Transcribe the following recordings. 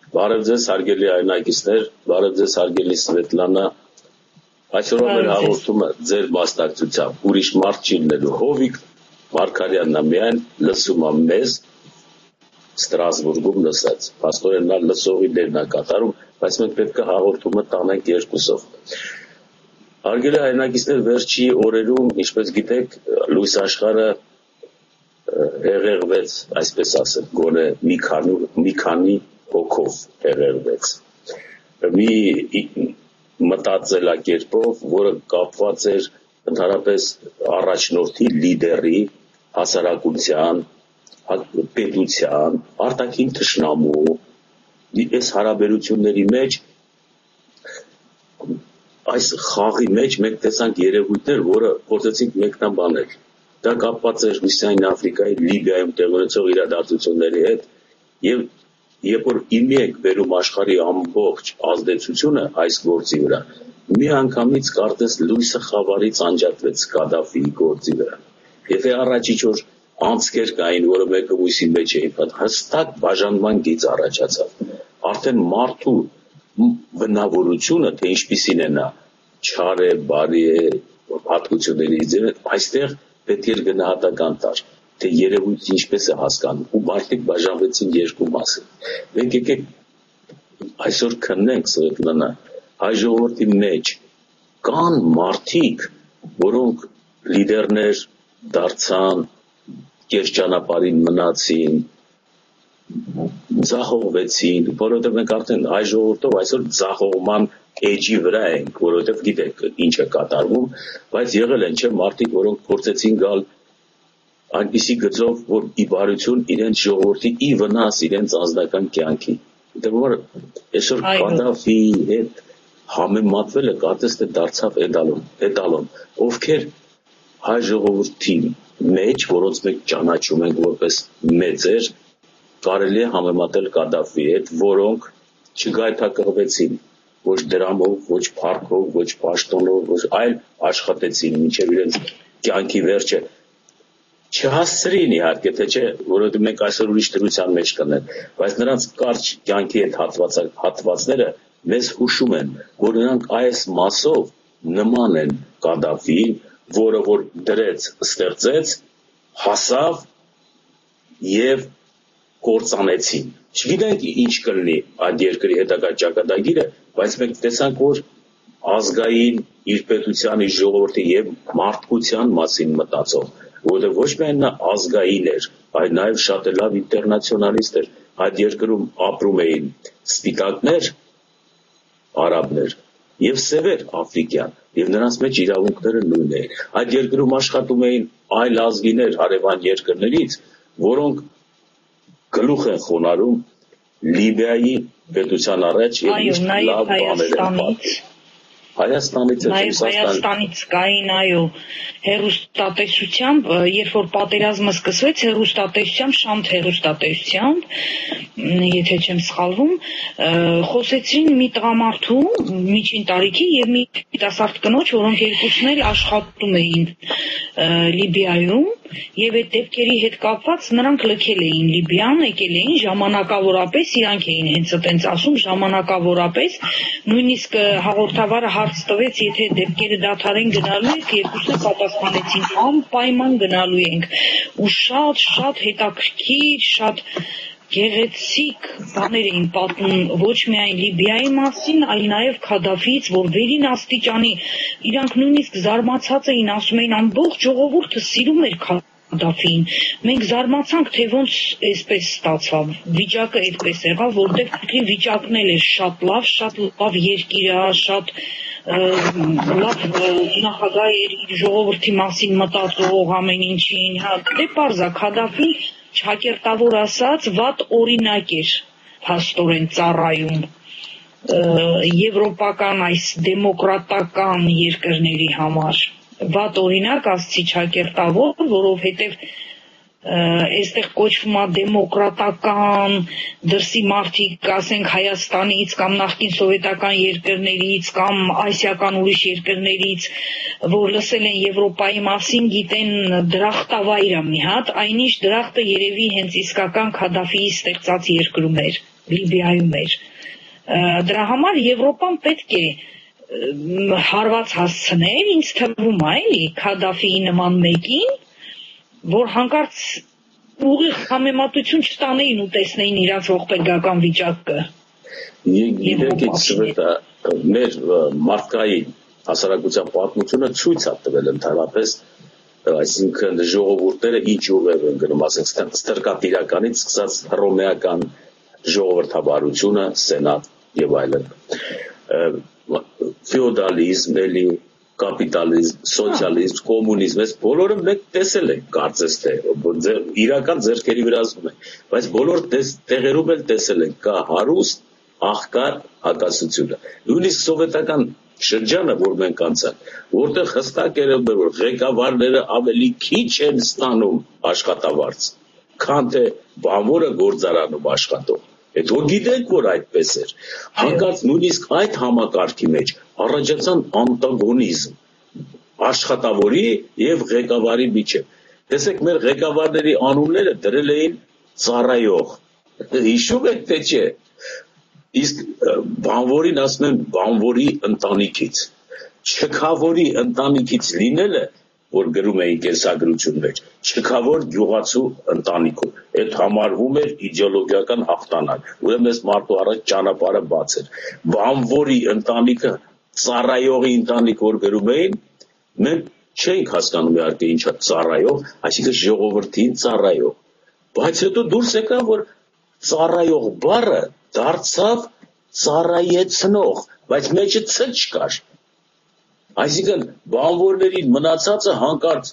Բարև ձեզ հարգելի հայրենակիցներ, բարև ձեզ հարգելի Սվետլանա, այսօրվա մեր հաղորդումը ձեր մասնակցությամբ, ուրիշ մարդ չի լինելու, Հովիկ Մարգարյանն է միայն լսում է մեզ Ստրասբուրգում լսած, փաստորեն նա լսողի դերն է կատարում, բայց մենք պետք է հաղորդումը տանենք երկուսով։ Հարգելի հայրենակիցներ, վերջի օրերում, ինչպես գիտեք, լույս աշխարհը հեղեղվեց, այսպես ասել, գոնե մի քանի հոգով հեղեղվեց։ Մի մտածելակերպով, որը կապված էր ընդհանրապես առաջնորդի, լիդերի, հասարակության, պետության, արտաքին թշնամու, այս հարաբերությունների մեջ, այս խաղի մեջ մենք տեսանք երևույթներ, որը փորձեցինք մեկնաբանել։ Դա կապված էր Հյուսիսային Աֆրիկայի Լիբիայում տեղի ունեցող իրադարձությունների հետ եւ երբ որ իմի եք բերում աշխարհի ամբողջ ազդեցությունը այս գործի վրա, միանգամից կարծես լույսը խավարից անջատվեց Կադաֆիի գործի վրա։ Եթե առաջիչ օր անցքեր կային, որը մեկը մյուսի մեջ էին, հստակ բաժանման գիծ առաջացավ։ Արդեն մարդու բնավորությունը, թե ինչպիսին է նա, չար է, բարի է, հատկությունների ձև, այստեղ պետք էր գնահատական տար, թե երևույթը ինչպես է հասկանում, ու մարդիկ բաժանվեցին երկու մասի։ Մենք եկեք այսօր քննենք Սվետլանա, հայ ժողովրդի մեջ կան մարդիկ, որոնք լիդերներ դարձան, կերճանապարհին մնացին, ձախողվեցին, որովհետև մենք արդեն հայ ժողովրդով այսօր ձախողման էջի վրա ենք, որովհետև գիտեք ինչ է կատարվում, բայց եղել են չէ մարդիկ, որոնք փորձեցին գալ այնպիսի գծով, որ ի բարություն իրենց ժողովրդի ի վնաս իրենց անձնական կյանքի։ Դե որ այսօր Կադաֆիի հետ համեմատվելը կարծես թե դարձավ էտալոն, ովքեր հայ ժողովրդի մեջ, որոնց մենք ճանաչում ենք որպես մեծեր, կարելի է համեմատել Կադաֆիի հետ, որոնք չգայթակղվեցին ոչ դրամով, ոչ փառքով, ոչ պաշտոնով, ոչ այլ աշխատեցին մինչև իրենց կյանքի վերջը չհասցրին իհարկե, թե չէ, որովհետև մենք այսօր ուրիշ դրության մեջ կնենք, բայց նրանց կարճ կյանքի հետ հատվածները մեզ հուշում են, որ նրանք այս մասով նման են Կադաֆիին, որը որ դրեց, ստեղծեց, հասավ եւ կործանեցին։ Չգիտենք ինչ կլինի այդ երկրի հետագա ճակատագիրը, բայց մենք տեսանք, որ ազգային իր պետության, իր ժողովրդի եւ մարդկության մասին մտածող, որովհետեւ ոչ միայն նա ազգային էր, այլ նաեւ շատ լավ ինտերնացիոնալիստ էր։ Այդ երկրում ապրում էին սպիտակներ, արաբներ եւ սևեր աֆրիկյան, եւ նրանց մեջ իրավունքները նույնն էին։ Այդ երկրում աշխատում էին այլ ազգիներ հարևան երկրներից, որոնք գլուխ են խոնարհում Լիբիայի պետության առաջ եւ իսկ լավ բաներ են պատմում։ Հայաստանից կային, այո, հեռուստատեսությամբ, երբ որ պատերազմը սկսվեց, հեռուստատեսությամբ, շանթ հեռուստատեսությամբ, եթե չեմ սխալվում, խոսեցին մի տղամարդու միջին տարիքի եւ մի երիտասարդ կնոջ, որոնք երկուսն էլ աշխատում էին Լիբիայում, եւ այդ դեպքերի հետ կապված նրանք լքել էին Լիբիան, եկել էին ժամանակավորապես, իրանք էին հենց այտենց ասում, ժամանակավորապես, նույնիսկ հաղորդավարը հարց տվեց, եթե դեպքերը դադարեն գնալու եք, երկուսն պատասխանեցին, անպայման գնալու ենք, ու շատ հետաքրքիր, շատ գեղեցիկ բաներ էին պատմում ոչ միայն Լիբիայի մասին, այլ նաև Քադաֆիից, որ վերին աստիճանի իրանք նույնիսկ զարմացած էին, ասում էին ամբողջ ժողովուրդը սիրում էր Կադաֆիին։ Մենք զարմացանք, թե ոնց այսպես ստացավ։ Վիճակը այդպես եղավ, որտեղ վիճակն էլ էր շատ լավ երկիր է, շատ լավ նախագահ էր, իր ժողովրդի մասին մտածող ամեն ինչին, դե պարզ է, Քադաֆին ճակերտավոր ասած վատ օրինակ էր փաստորեն ծառայում եվրոպական այս դեմոկրատական երկրների համար, վատ օրինակ ասցի ճակերտավոր, որովհետև այստեղ կոչվում է դեմոկրատական դրսի մարդիկ, ասենք Հայաստանից կամ նախկին սովետական երկրներից կամ ասիական ուրիշ երկրներից, որ լսել են Եվրոպայի մասին, գիտեն դրախտավայրը մի հատ, այնիշ դրախտը երևի հենց իսկական Քադաֆիի ստեղծած երկրում էր, Լիբիայում էր։ Դրա համար Եվրոպան պետք է հարված հասցներ, ինձ թվում է, էլի Քադաֆիի նման մեկին, որ հանկարծ ուղիղ համեմատություն չտանեին ու տեսնեին իրաց ողբերգական վիճակը։ Գիտեք, մեր մարդկային հասարակության պատմությունը ցույց է տվել ընդհանրապես, այսինքն ժողովուրդները ինչ ուղղով են գնում, ասենք ստրկատիրականից սկսած հռոմեական ժողովրդավարությունը, սենատ եւ այլն, ֆեոդալիզմ, էլի կապիտալիզմ, սոցիալիզմ, կոմունիզմ, այս բոլորը մենք տեսել ենք, կարծես թե իրական ձեռքերի վրա զգում ենք, բայց բոլոր տեղերում էլ տեսել ենք, կա հարուստ, աղքատ հակասությունը։ Նույնիսկ սովետական շրջանը, որ մենք անցանք, որտեղ հստակ էր, որ ղեկավարները ավելի քիչ են ստանում աշխատավարձ, քան թե բանվորը գործարանում աշխատող։ Այդ որ գիտենք, որ այդպես էր, հանկարծ նույնիսկ այդ համակարգի մեջ առաջացան անտագոնիզմ աշխատավորի եւ ղեկավարի միջեւ։ Տեսեք, մեր ղեկավարների անունները դրել էին ծառայող։ Հիշում եք թե չէ։ Իսկ բանվորին ասում են բանվորի ընտանիքից։ Չքավորի ընտանիքից լինելը, որ գրում էին կենսագրություն մեջ, չքավոր գյուղացու ընտանիքում։ Այդ համարվում էր իդեոլոգիական հաղթանակ։ Ուրեմն այս մարդու առաջ ճանապարհը բաց էր։ Բանվորի ընտանիքը, ծառայողի ընտանիք, որ գրում էին, մենք չէինք հասկանում իհարկե ինչա ծառայող, այսինքն ժողովրդին ծառայող։ Բայց հետո դուրս եկավ, որ ծառայող բառը դարձավ ծառայեցնող, բայց մեջը ց չկար։ Այսինքն բանվորներին մնացածը հանկարծ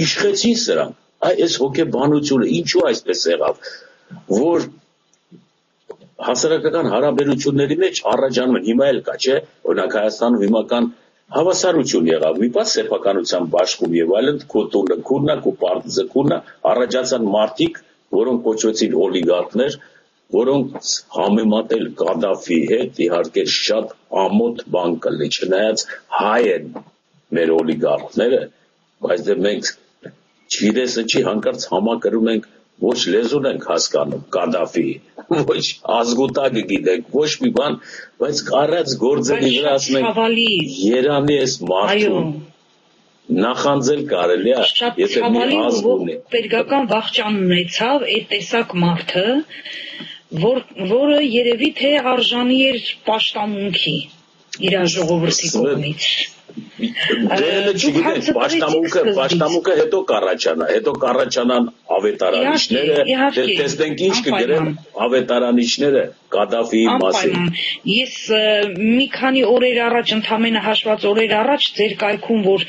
իշխեցին սրանք, այս հոգեբանությունը, ինչու այսպես եղավ, որ հասարակական հարաբերությունների մեջ առաջանում են, հիմա էլ կա, չէ, օրինակ Հայաստանում հիմական հավասարություն եղավ, մի պատ սեփականության բաշխում եւ այլն, քո տունը քուրնա, քո պարտիզը քուրնա, առաջացան մարդիկ, որոնք կոչվեցին օլիգարխներ, որոնք համեմատել Կադաֆի հետ իհարկե շատ ամոթ բան կլինի, չնայած հայ են մեր օլիգարխները, բայց դե մենք չգիտես ինչի հանկարծ համակրում ենք, ոչ լեզուն ենք հասկանում Կադաֆի, ոչ ազգուտակը գիտենք, ոչ մի բան, բայց առած գործերի վրա ասում ենք Երանի էս մարդուն նախանձել կարելի է, եթե մի ազգ ունի։ Պետքական վախճան ունեցավ այդ տեսակ մարդը, որը երևի թե արժանի էր պաշտամունքի իր ժողովրդի կողմից։ Դերը չգիտենք, պաշտամունքը հետո կառաջանան ավետարանիչները, տեսնենք ինչ կգրեն ավետարանիչները Կադաֆիի մասին։ Ես մի քանի օրեր առաջ, ընդամենը հաշված օրեր առաջ, ձեր կայքում, որ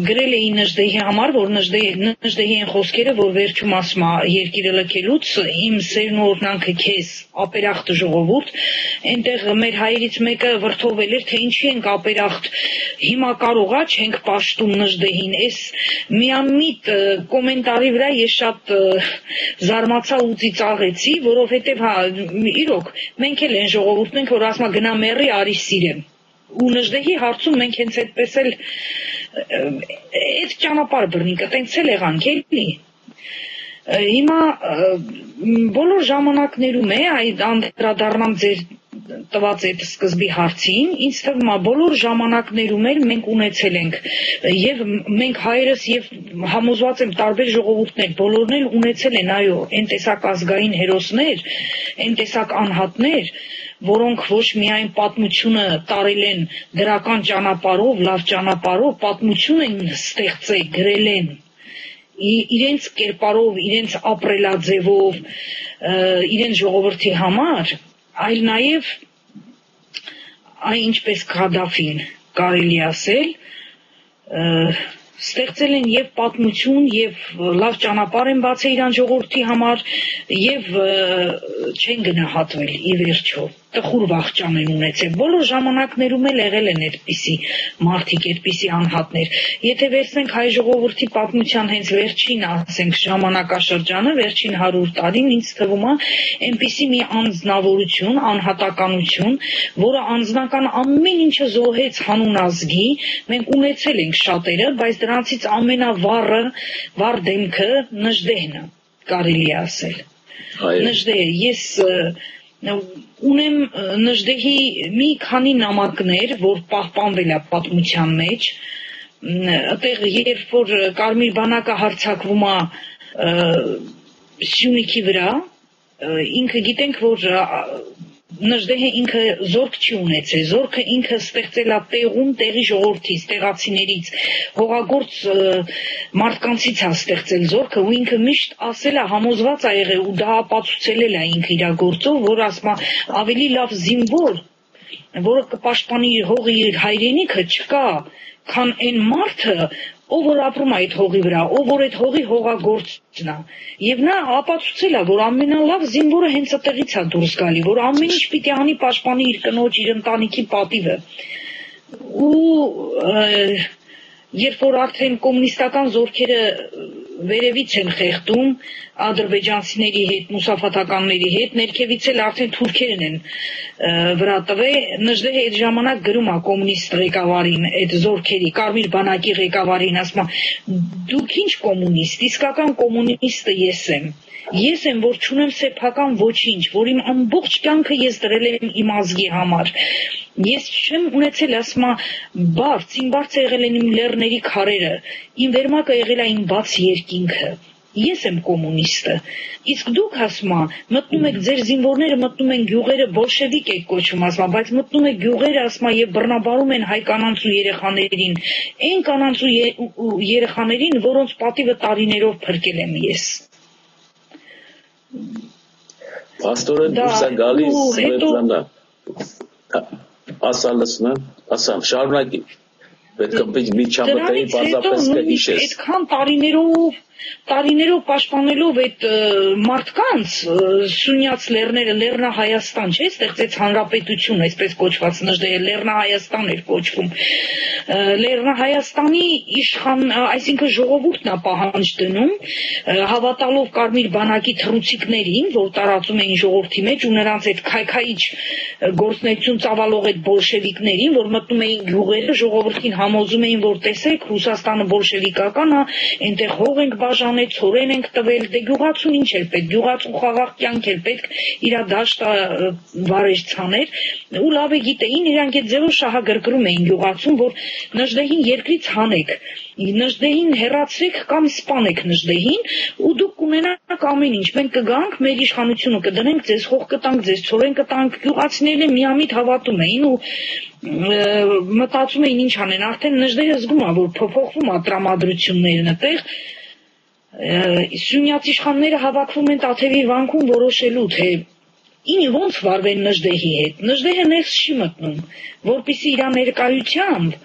գրել էի Նժդեհի համար, որ Նժդեհի են խոսքերը, որ վերջում ասում է երկիրը լքելուց, իմ սերն ու օրհնանքը քեզ, ապերախտ ժողովուրդ, այնտեղ մեր հայերից մեկը վրդովել էր, թե ինչի ենք ապերախտ, հիմա կարողա չենք պաշտում Նժդեհին, այս միամիտ կոմենտարի վրա ես շատ զարմացա ու ծիծաղեցի, որովհետև իրոք մենք էլ են ժողովուրդն ենք, որ ասում է գնա մեռի արի սիրեմ, ու Նժդեհի հարցում մենք հենց այդպես էլ այդ ճանապարհը բռնիկը տենց էլ եղանք էլի։ Հիմա բոլոր ժամանակներում է այդ անդրադառնամ ձեր տված այդ սկզբի հարցին, ինձ թվում է բոլոր ժամանակներում էլ մենք ունեցել ենք եւ մենք հայերս եւ համոզված եմ տարբեր ժողովուրդներ բոլորն էլ ունեցել են այո այն տեսակ ազգային հերոսներ, այն տեսակ անհատներ, որոնք ոչ միայն պատմությունը տարել են դրական ճանապարհով, լավ ճանապարհով, պատմություն են ստեղծել, գրել են իրենց կերպարով, իրենց ապրելաձևով, իրենց ժողովրդի համար, այլ նաև ինչպես Կադաֆին կարելի ասել, ստեղծել են եւ պատմություն եւ լավ ճանապարհ են բացել իրան ժողովրդի համար եւ չեն գնահատվել ի վերջո տխուր վախճան են ունեցել բոլոր ժամանակներում էլ եղել են այդպիսի մարդիկ այդպիսի անհատներ եթե վերցնենք հայ ժողովրդի պատմության հենց վերջին ասենք ժամանակաշրջանը վերջին 100 տարին ինձ թվում է այնպիսի մի անձնավորություն անհատականություն որը անձնական ամեն ինչը զոհեց հանուն ազգի մենք ունեցել ենք շատերը բայց դրանցից ամենավառ դեմքը Նժդեհն է կարելի է ասել Նժդեհ ես ունեմ Նժդեհի մի քանի նամակներ, որ պահպանվել է պատմության մեջ, այդտեղ երբ որ Կարմիր բանակը հարձակվում է Սյունիքի վրա, ինքը գիտենք, որ Նժդեհը ինքը զորք չի ունեցել, զորքը ինքը ստեղծել է տեղում տեղի ժողովրդից, տեղացիներից, հողագործ մարդկանցից է ստեղծել զորքը ու ինքը միշտ ասել է համոզված է եղել ու դա ապացուցել է ինքը իր գործով, որ ասում է ավելի լավ զինվոր, որը կպաշտպանի հողի իր հայրենիքը չկա, քան այն մարդը, ով որ ապրում է այդ հողի վրա, ով որ այդ հողի հողագործն է, եւ նա ապացուցել է, որ ամենալավ զինվորը հենց այդտեղից է դուրս գալի, որ ամեն ինչ պիտի անի պաշտպանի իր կնոջ, իր ընտանիքի պատիվը։ Ու երբ որ արդեն կոմունիստական զորքերը վերևից են խեղդում ադրբեջանցիների հետ, մուսաֆաթականների հետ, ներքևից էլ արդեն թուրքերն են վրա տվել, Նժդեհը այդ ժամանակ գրում է կոմունիստ ղեկավարին, այդ զորքերի, Կարմիր բանակի ղեկավարին, ասում է, դուք ինչ կոմունիստ, իսկական կոմունիստը ես եմ, որ չունեմ սեփական ոչինչ, որ իմ ամբողջ կյանքը ես դրել եմ իմ ազգի համար, ես չեմ ունեցել, ասում է, իմ բարձ եղել են իմ լեռների քարերը, իմ վերմակը եղել է իմ բաց երկինքը, ես եմ կոմունիստը, իսկ դուք ասում է, մտնում եք ձեր զինվորները մտնում են գյուղերը բոլշևիկ եք կոչվում ասում, բայց մտնում եք գյուղերը ասում եւ բռնաբարում են հայ կանանց ու երեխաներին, այն կանանց ու երեխաներին, որոնց պատիվը տարիներով փրկել եմ ես։ Պաստորը դուրս է գալիս Սվետլանա, ասա լսնա, ասա, շարունակի, պետք է մի չամտեի պարզապես կհիշես։ Այդքան տարիներով պաշտպանելով այդ մարդկանց Սյունյաց լեռները, Լեռնահայաստան, չէ, ստեղծեց հանրապետություն, այսպես կոչված Նժդեհը Լեռնահայաստան էր կոչվում։ Լեռնահայաստանի այսինքն ժողովուրդն է պահանջ դնում, հավատալով Կարմիր բանակի թռուցիկներին, որ տարածում էին ժողովրդի մեջ ու նրանց այդ քայքայիչ գործունեություն ծավալող այդ բոլշևիկներին, որ մտնում էին գյուղերը, ժողովրդին համոզում էին, որ տեսեք, Ռուսաստանը բոլշևիկական է, այնտեղ հող ենք բաժանել, ցորեն ենք տվել, դե գյուղացուն ինչ էր պետք, գյուղացու խաղաղ կյանք էր պետք, իր դաշտը վարեր ցաներ, ու լավ է գիտեին, իրանք այդ ձևով շահագրգռում էին գյուղացուն, որ Նժդեհին երկրից հանեք, Նժդեհին հեռացրեք կամ սպանեք Նժդեհին, ու դուք կունենաք ամեն ինչ, մենք կգանք, մեր իշխանությունը կդնենք, ձեզ հող կտանք, ձեզ ցորեն կտանք, գյուղացիներն միամիտ հավատում էին ու մտածում էին ինչ անեն, արդեն Նժդեհը զգում է, որ փոփոխվում է տրամադրություններն այդտեղ, Սյունյաց իշխանները հավաքվում են Տաթևի վանքում որոշելու, թե ոնց վարվեն Նժդեհի հետ, Նժդեհը ներս չի մտնում, որպեսզի իր ներկայությամբ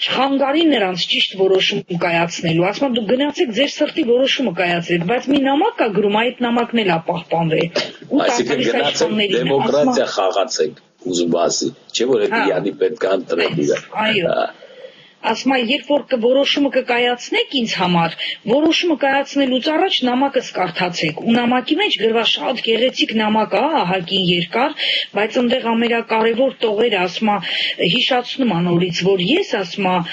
չխանգարի նրանց ճիշտ որոշում կայացնելու, ասում եմ դուք գնացեք ձեր սրտի որոշումը կայացրեք, բայց մի նամակ կա գրում, այդ նամակն էլ է պահպանվել։ Այսինքն գնացեք դեմոկրատիա խաղացեք, ուզում ասի, չէ՞ որ այդ Յանի պետք է ընտրել իրը։ Այո։ Ասում եմ, երբ որ որոշումը կկայացնեք ինձ համար, որոշումը կայացնելուց առաջ նամակս կարդացեք, ու նամակի մեջ գրված շատ գեղեցիկ նամակ է, ահագին երկար, բայց այնտեղ ամենակարևոր տողերը, ասում եմ, հիշացնում անորից, որ ես ասում եմ,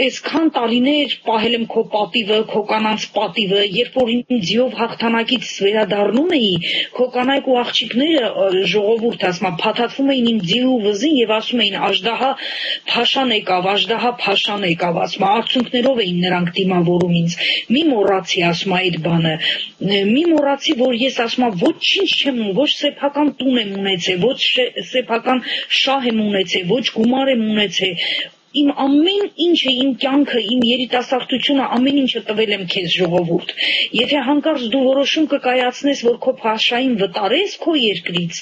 այսքան տարիներ պահել եմ քո պատիվը, քո կանանց պատիվը, երբ որ իմ ձիով հաղթանակից վերադառնում էի, քո կանայք ու աղջիկները ժողովուրդ, ասում եմ, փաթաթվում էին իմ ձի ու վզին եւ ասում էին Աժդահա Փաշան եկավ, Աժդահա Փաշան եկավ, ասում արցունքներով էին նրանք դիմավորում ինձ։ Մի մոռացի, ասում այդ բանը։ Մի մոռացի, որ ես ասում ոչինչ չեմ, ոչ սեփական տուն եմ ունեցել, ոչ սեփական շահ եմ ունեցել, ոչ գումար եմ ունեցել։ իմ ամեն ինչը, իմ կյանքը, իմ երիտասարդությունը, ամեն ինչը տվել եմ քեզ ժողովուրդ։ Եթե հանկարծ դու որոշում կկայացնես, որ քո փաշային վտարես քո երկրից,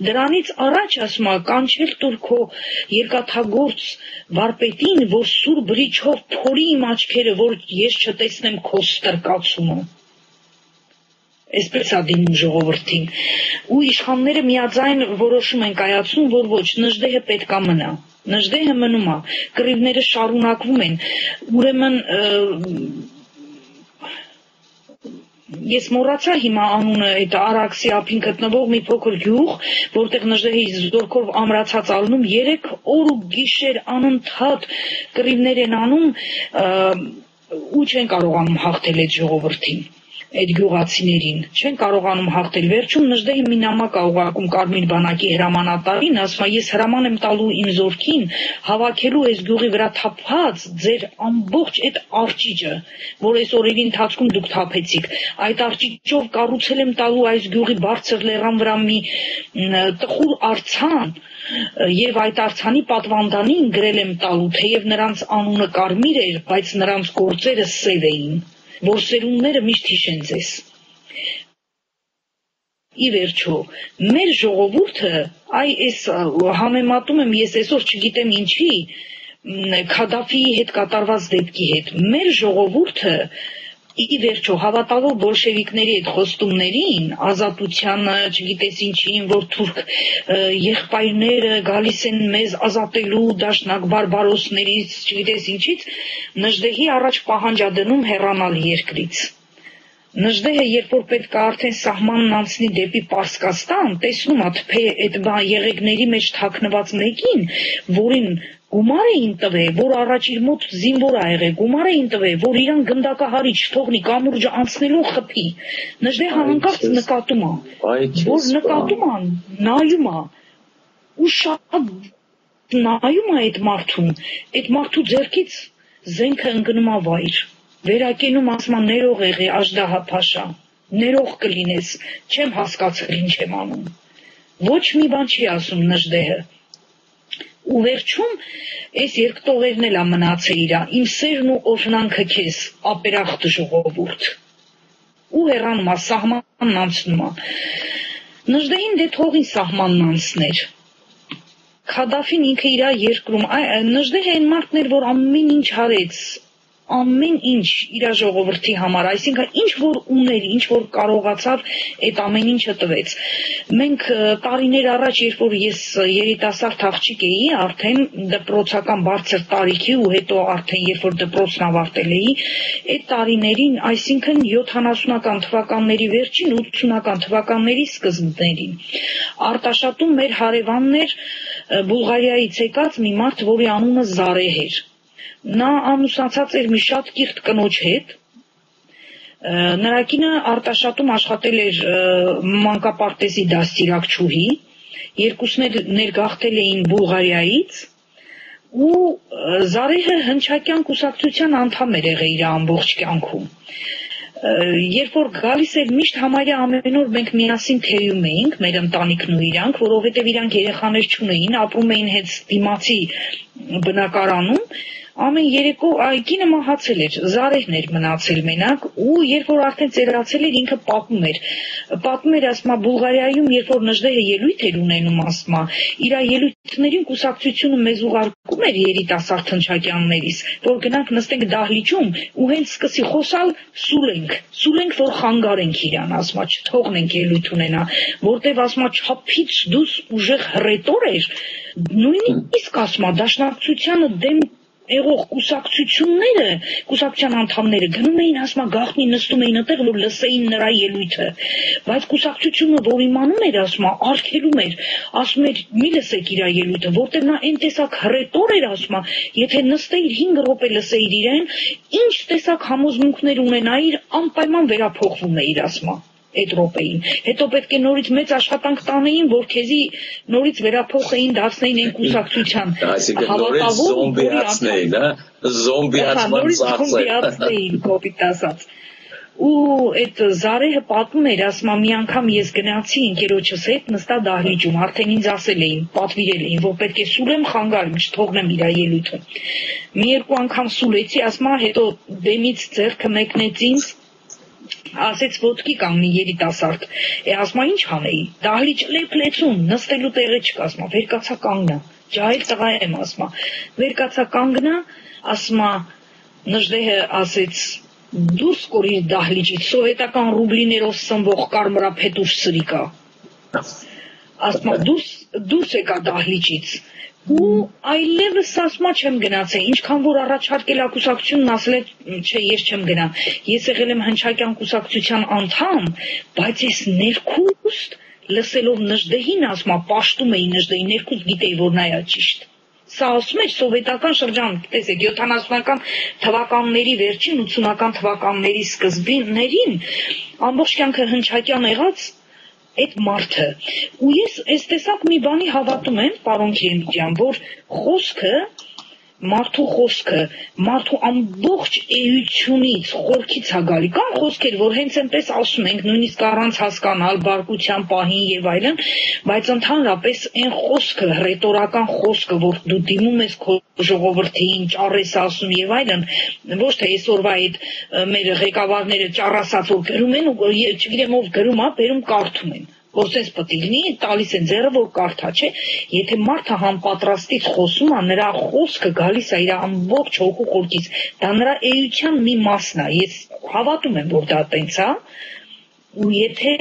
դրանից առաջ ասում եմ, կանչել տուր քո երկաթագործ վարպետին, որ սուր բրիչով փորի իմ աչքերը, որ ես չտեսնեմ քո ստրկացումը։ Այսպես է դիմում ժողովրդին։ Ու իշխանները միաձայն որոշում են կայացնում, որ ոչ, Նժդեհը պետքա մնա։ Նժդեհը մնում է, կռիվները շարունակվում են։ Ուրեմն ես մոռացա հիմա անունը, այդ Արաքսի ափին գտնվող մի փոքր գյուղ, որտեղ Նժդեհի զորքով ամրացած ալնում 3 օր ու գիշեր անընդհատ կռիվներ են անում, ու չեն կարողանում հաղթել այդ ժողովրդին, այդ գյուղացիներին, չեն կարողանում հաղթել։ Վերջում Նժդեհը մի նամակ է ուղարկում Կարմիր բանակի հրամանատարին, ասում է, ես հրաման եմ տալու իմ զորքին հավաքելու այս գյուղի վրա թափված ձեր ամբողջ այդ արջիճը, որ այս օրերի ընթացքում դուք թափեցիք, այդ արջիճով կառուցել եմ տալու այս գյուղի բարձր լեռան վրա մի տխուր արձան, եւ այդ արձանի պատվանդանին գրել եմ տալու, թեև նրանց անունը Կարմիր էր, բայց նրանց գործերը սև էին, որ սերունդները միշտ հիշեն ձեզ։ Ի վերջո, մեր ժողովուրդը, այս համեմատում եմ ես այսօր չգիտեմ ինչի, Քադաֆիի հետ կատարված դեպքի հետ, մեր ժողովուրդը ի վերջո հավատալով բոլշևիկների այդ խոստումներին, ազատությանը, չգիտես ինչին, որ թուրք եղբայրները գալիս են մեզ ազատելու դաշնակ բարբարոսներից, չգիտես ինչից, Նժդեհի առաջ պահանջ է դնում հեռանալ երկրից։ Նժդեհը, երբ որ պետք է արդեն սահմանն անցնի դեպի Պարսկաստան, տեսնում է թփե այդ եղեգների մեջ թաքնված մեկին, որին գումար էին տվել, որ առաջ իր մոտ զինվոր ա եղել, գումար էին տվել, որ իրան գնդակահարի չթողնի կամուրջը անցնելու խփի։ Նժդեհը հանկարծ նկատում է, որ նկատում է, նայում է, ու շատ նայում է այդ մարդու ձեռքից զենքը ընկնում է վայր, վերակենում ասում է ներող եղե Աժդահա փաշա, ներող կլինես, չեմ հասկացել ինչ եմ անում։ Ոչ մի բան չի ասում Նժդեհը։ Ու վերջում այս երկտողերն էլ մնացել իրա, իմ սերն ու օրհնանքը քեզ, ապերախտ ժողովուրդ։ Ու հեռանում է, սահմանն անցնում է։ Նժդեհին դե թողին սահմանն անցներ։ Քադաֆին ինքը իրա երկրում, Նժդեհը այն մարդն էր, որ ամեն ինչ արեց, ամեն ինչ իր ժողովրդի համար, այսինքն ինչ որ ուներ, ինչ որ կարողացավ, այդ ամեն ինչը տվեց։ Մենք տարիներ առաջ, երբ որ ես երիտասարդ աղջիկ էի, արդեն դպրոցական բարձր տարիքի ու հետո արդեն երբ որ դպրոցն ավարտել էի, այդ տարիներին, այսինքն 70-ական թվականների վերջին, 80-ական թվականների սկզբներին, Արտաշատում մեր հարևաններ Բուլղարիայից եկած մի մարդ, որի անունը Զարեհ էր։ Նա ամուսնացած էր մի շատ կիրթ կնոջ հետ, նրա կինը Արտաշատում աշխատել էր մանկապարտեզի դաստիարակչուհի, երկուսն էլ ներգաղթել էին Բուլղարիայից, ու Զարեհը հնչակյան կուսակցության անդամ էր եղել իր ամբողջ կյանքում։ Երբ որ գալիս էր միշտ համարյա ամեն օր մենք միասին թեյում էինք, մեր ընտանիքն ու իրանք, որովհետև իրանք երեխաներ չունեին, ապրում էին հենց դիմացի բնակարանում, ամեն երեկո կինը մահացել էր, Զարեհն էր մնացել մենակ, ու երբ որ արդեն ծերացել էր, ինքը պատմում էր, ասում է, Բուլղարիայում, երբ որ Նժդեհը ելույթ էր ունենում, ասում է, իր ելույթներին կուսակցությունը մեզ ուղարկում էր երիտասարդ հնչակյաններից, որ գնանք նստենք դահլիճում ու հենց սկսի խոսալ, սուլենք, որ խանգարենք իրան, ասում է, չթողնենք ելույթ ունենա, որտեվ ասում է, չափից դուրս ուժեղ հռետոր էր, նույնիսկ ասում է, դաշնակցությանը դեմ եղող կուսակցության անդամները գնում էին, ասում գաղտնի նստում էին այդտեղ, որ լսեին նրա ելույթը, բայց կուսակցությունը, որ իմանում էր, ասում արգելում էր, ասում էր մի լսեք իր ելույթը, որտեղ նա այն տեսակ հռետոր էր, ասում եթե նստեիր 5 րոպե լսեիր իրեն, ինչ տեսակ համոզմունքներ ունենայիր, անպայման վերափոխվում էիր, ասում այդ րոպեին։ Հետո պետք է նորից մեծ աշխատանք տանեին, որ քեզի նորից վերափոխեին, դարձնեին այն կուսակցության հավատավոր, զոմբիացնեին, զոմբիացման ծախսեր։ Զոմբիացնեին, կոպիտ ասած։ ու այդ Զարեհը պատմում էր, ասում է, մի անգամ ես գնացի ընկերոջս հետ նստա դահլիճում, արդեն ինձ ասել էին, պատվիրել էին, որ պետք է սուլեմ, խանգարեմ, չթողնեմ իր ելույթը։ Մի երկու անգամ սուլեցի, ասում է, հետո դեմից ձեռքը մեկնեց ինձ, ասեց ոտքի կանգնի երիտասարդ։ Ասում է, ինչ անեի։ Դահլիճ լեփլեցուն, նստելու տեղը չկա, ասում է, վեր կացա կանգնա։ Ջահել տղա եմ, ասում է, վեր կացա կանգնա, ասում է, Նժդեհը ասեց դուրս կորիր դահլիճից, սովետական ռուբլիներով սնվող կարմրափետուր սրիկա։ Ասում է, դուրս եկա դահլիճից։ Ու այլևս ասում է, չեմ գնացել, ինչքան որ առաջարկել է կուսակցությունն, ասել է, չէ, ես չեմ գնա։ Ես եղել եմ հնչակյան կուսակցության անդամ, բայց ես ներքուստ լսելով Նժդեհին, ասում է, պաշտում էի Նժդեհի, ներքուստ գիտեի, որ նա է ճիշտ։ Սա ասում է սովետական շրջան, տեսեք, 70-ական թվականների վերջին, 80-ական թվականների սկզբիներին ամբողջ կյանքը հնչակյան եղած այդ մարդը։ Ու ես այս տեսակ մի բանի հավատում եմ, պարոն Քիրեմիջյան, որ մարդու ամբողջ էությունից, խորքից է գալի։ Կան խոսքեր, որ հենց այնպես ասում ենք, նույնիսկ առանց հասկանալ բարկության պահին եւ այլն, բայց ընդհանրապես այն խոսքը, ռետորական խոսքը, որ դու դիմում ես քո ժողովրդին, ճառ ես ասում եւ այլն, ոչ թե այսօրվա այդ մեր ղեկավարները ճառասած որ գրում են, ու չգիտեմ ով գրում է, բերում կարդում են։ Որ sense պետք լինի, տալիս են ձեռը, որ կարդա, չէ։ Եթե մարդը համապատրաստից խոսում է, նրա խոսքը գալիս է իր ամբողջ հոգու խորքից։ Դա նրա էության մի մասն է։ Ես հավատում եմ, որ դա տենց է։ Ու եթե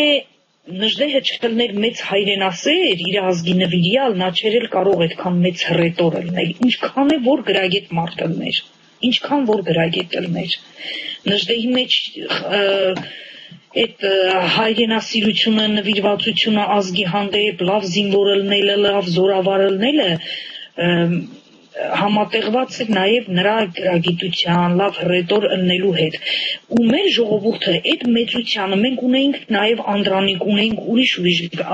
Նժդեհը չլներ մեծ հայրենասեր, իր ազգի նվիրյալ, նա չէր էլ կարող այդքան մեծ հռետոր լինել։ Ինչքան է որ գրագետ մարդ լիներ։ Ինչքան որ գրագետ լիներ։ Նժդեհի մեջ այդ հայրենասիրությունը, նվիրվածությունը ազգի հանդեպ, լավ զինվորը լինելը, լավ զորավարը լինելը համատեղված է նաև նրա գրագիտության, լավ հռետոր լինելու հետ։ Ու մեր ժողովուրդը այդ մեծությանը մենք ունեինք նաև Անդրանիկ, ունեինք ուրիշ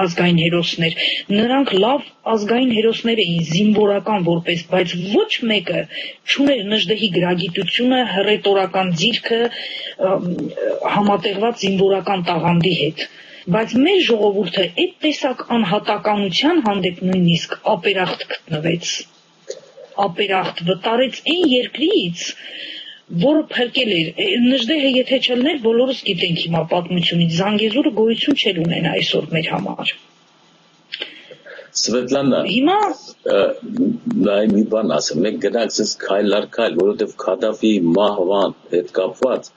ազգային հերոսներ։ Նրանք լավ ազգային հերոսներ էին, զինվորական որպես, բայց ոչ մեկը չուներ Նժդեհի գրագիտությունը, հռետորական ձիրքը համատեղված զինվորական տաղանդի հետ։ Բայց մեր ժողովուրդը այդ տեսակ անհատականության հանդեպ նույնիսկ ապերախտ գտնվեց, ապերախտ վտարեց այն երկրից, որը փրկել էր։ Նժդեհը եթե չլներ, բոլորս գիտենք հիմա պատմությունից, Զանգեզուրը գոյություն չէր ունենա այսօր մեր համար։ Սվետլանա, հիմա մի բան ասեմ, մենք գնացից քայլ առ քայլ, որովհետև Քադաֆիի մահվան հետ կապված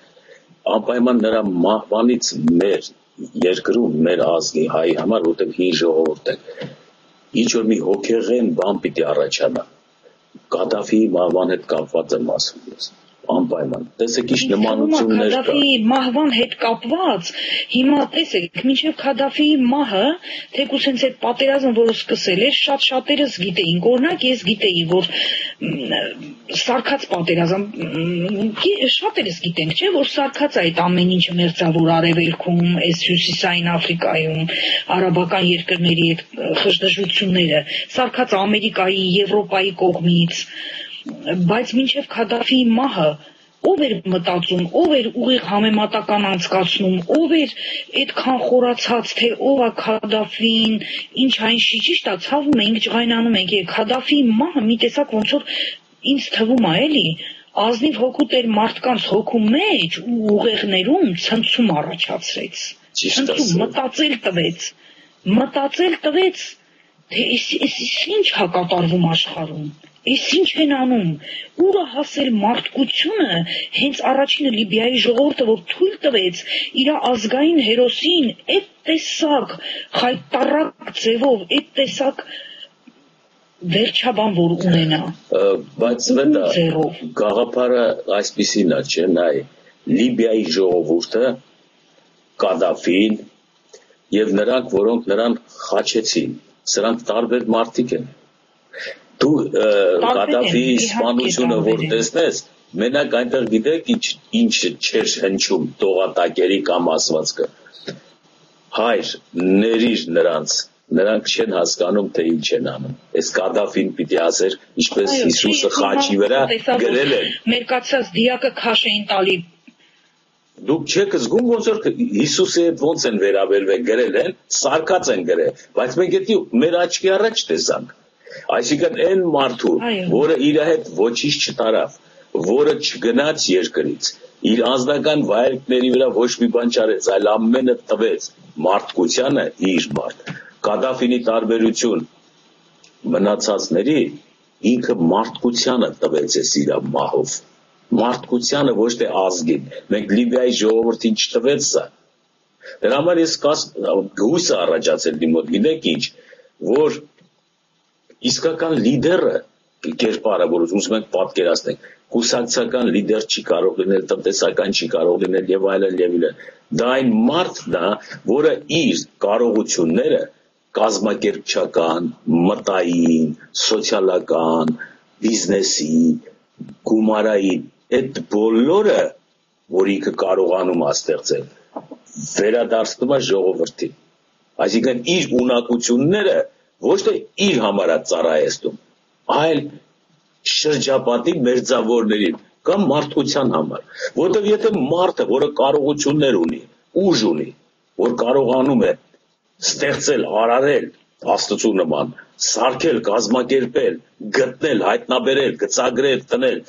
անպայման նրա մահվանից մեր երկրում, մեր ազգի հայի համար, որովհետև հին ժողովուրդ է, ինչ որ մի հոգեղեն բան պիտի առաջանա։ Քադաֆիի մահվան հետ կապված եմ ասում ես։ Անպայման։ Տեսեք ինչ նմանություններ կա։ Քադաֆիի մահվան հետ կապված, հիմա տեսեք, մինչև Քադաֆիի մահը, թեկուզ հենց այդ պատերազմը, որը սկսել էր, շատերս գիտեինք, օրինակ ես գիտեի, որ սարքած պատերազմ, շատերս գիտենք, չէ, որ սարքած է այդ ամեն ինչը մերձավոր արևելքում, այս հյուսիսային Աֆրիկայում, արաբական երկրների այդ խժդժությունները, սարքած Ամերիկայի, Եվրոպայի կողմից, բայց մինչև Քադաֆիի մահը ով էր մտածում, ով էր ուղիղ համեմատական անցկացնում, ով էր այդքան խորացած, թե ով է Քադաֆին, ինչ այն շիճիշտ է, ցավում ենք, ջղայնանում ենք, Քադաֆիի մահը մի տեսակ ոնց որ ինձ թվում է, էլի, ազնիվ հոգու տեր մարդկանց հոգու մեջ ու ուղեղներում ցնցում առաջացրեց։ Ցնցում, մտածել տվեց, թե ինչ է կատարվում աշխարհում։ Այս ինչ են անում, ուր է հասել մարդկությունը, հենց առաջինը Լիբիայի ժողովուրդը, որ թույլ տվեց իր ազգային հերոսին այդ տեսակ խայտառակ ձևով, այդ տեսակ վերջաբան որ ունենա։ Բայց դա գաղափարը այսպիսին է, չէ՞, նայ, Լիբիայի ժողովուրդը, Կադաֆին եւ նրանք, որոնք նրան խաչեցին, սրանք տարբեր մարդիկ են։ Դու Կադաֆիի սպանությունը որ տեսնես, մենակ այնտեղ գիտեք ինչ չէր հնչում տողատակերի կամ ասվածքը։ Հայր, ներիր նրանց, նրանք չեն հասկանում, թե ինչ են անում։ Այս Կադաֆին պիտի ասեր, ինչպես Հիսուսը խաչի վրա գրել են։ Մերկացած դիակը քաշ էին տալի Դուք չեք զգում ոնց որ Հիսուսի հետ ոնց են վերաբերվել, գրել են, սարկած են գրել, բայց մենք դա մեր աչքի առաջ տեսանք։ Այսինքն այն մարդու, որը իր հետ ոչինչ չտարավ, որը չգնաց երկրից, իր անձնական վայելքների վրա ոչ մի բան չարեց, այլ ամենը տվեց մարդկությանը իր մարդ։ Կադաֆինի տարբերություն մնացածների ինքը մարդկությանը տվեց էս իր մահով։ Մարդկությանը ոչ թե ազգին։ Մենք Լիբիայի ժողովրդին չտվեց սա։ Դրա համար ես հույսը առաջացել իմ մոտ, գիտեք ինչ, որ իսկական լիդերը կերպարը, որ ուզում ենք պատկերացնենք, կուսակցական լիդեր չի կարող լինել, տնտեսական չի կարող լինել եւ այլն եւ այլն։ Դա այն մարդն է, որը իր կարողությունները կազմակերպչական, մտային, սոցիալական, բիզնեսի, գումարային, այդ բոլորը, որ ինքը կարողանում է ստեղծել, վերադարձնում է ժողովրդին։ Այսինքն իր ունակությունները ոչ թե իր համար է ծառայեցնում, այլ շրջապատի մերձավորներին կամ մարդկության համար, որտեղ եթե մարդը, որը կարողություններ ունի, ուժ ունի, որ կարողանում է ստեղծել, արարել Աստծու նման, սարքել, կազմակերպել, գտնել, հայտնաբերել, գծագրել, տնել,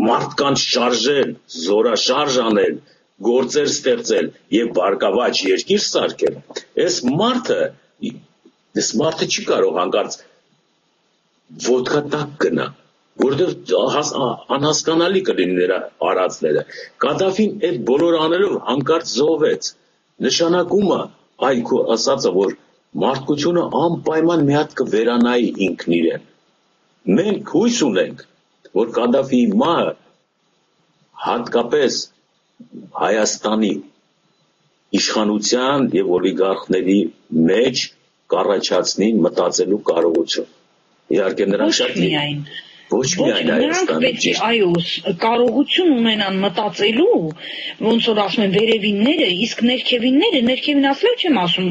մարդկանց շարժել, զորաշարժ անել, գործեր ստեղծել եւ բարգավաճ երկիր սարքել, այս մարդը չի կարող հանկարծ ոտքա տակ գնա, որովհետև անհասկանալի կլինի նրա արածները։ Կադաֆին այդ բոլոր անելով հանկարծ զոհվեց։ Նշանակում է այ քո ասածը, որ մարդկությունը անպայման մի հատ կվերանայի ինքն իրեն։ Մենք հույս ունենք, որ Կադաֆիի մահը հատկապես Հայաստանի իշխանության եւ օլիգարխների մեջ կառաջացնի մտածելու կարողություն։ Իհարկե նրանք շատ ոչ միայն Հայաստանի այո, կարողություն ունենան մտածելու, ոնց որ ասում են վերևինները, իսկ ներքևին ասել չեմ ասում,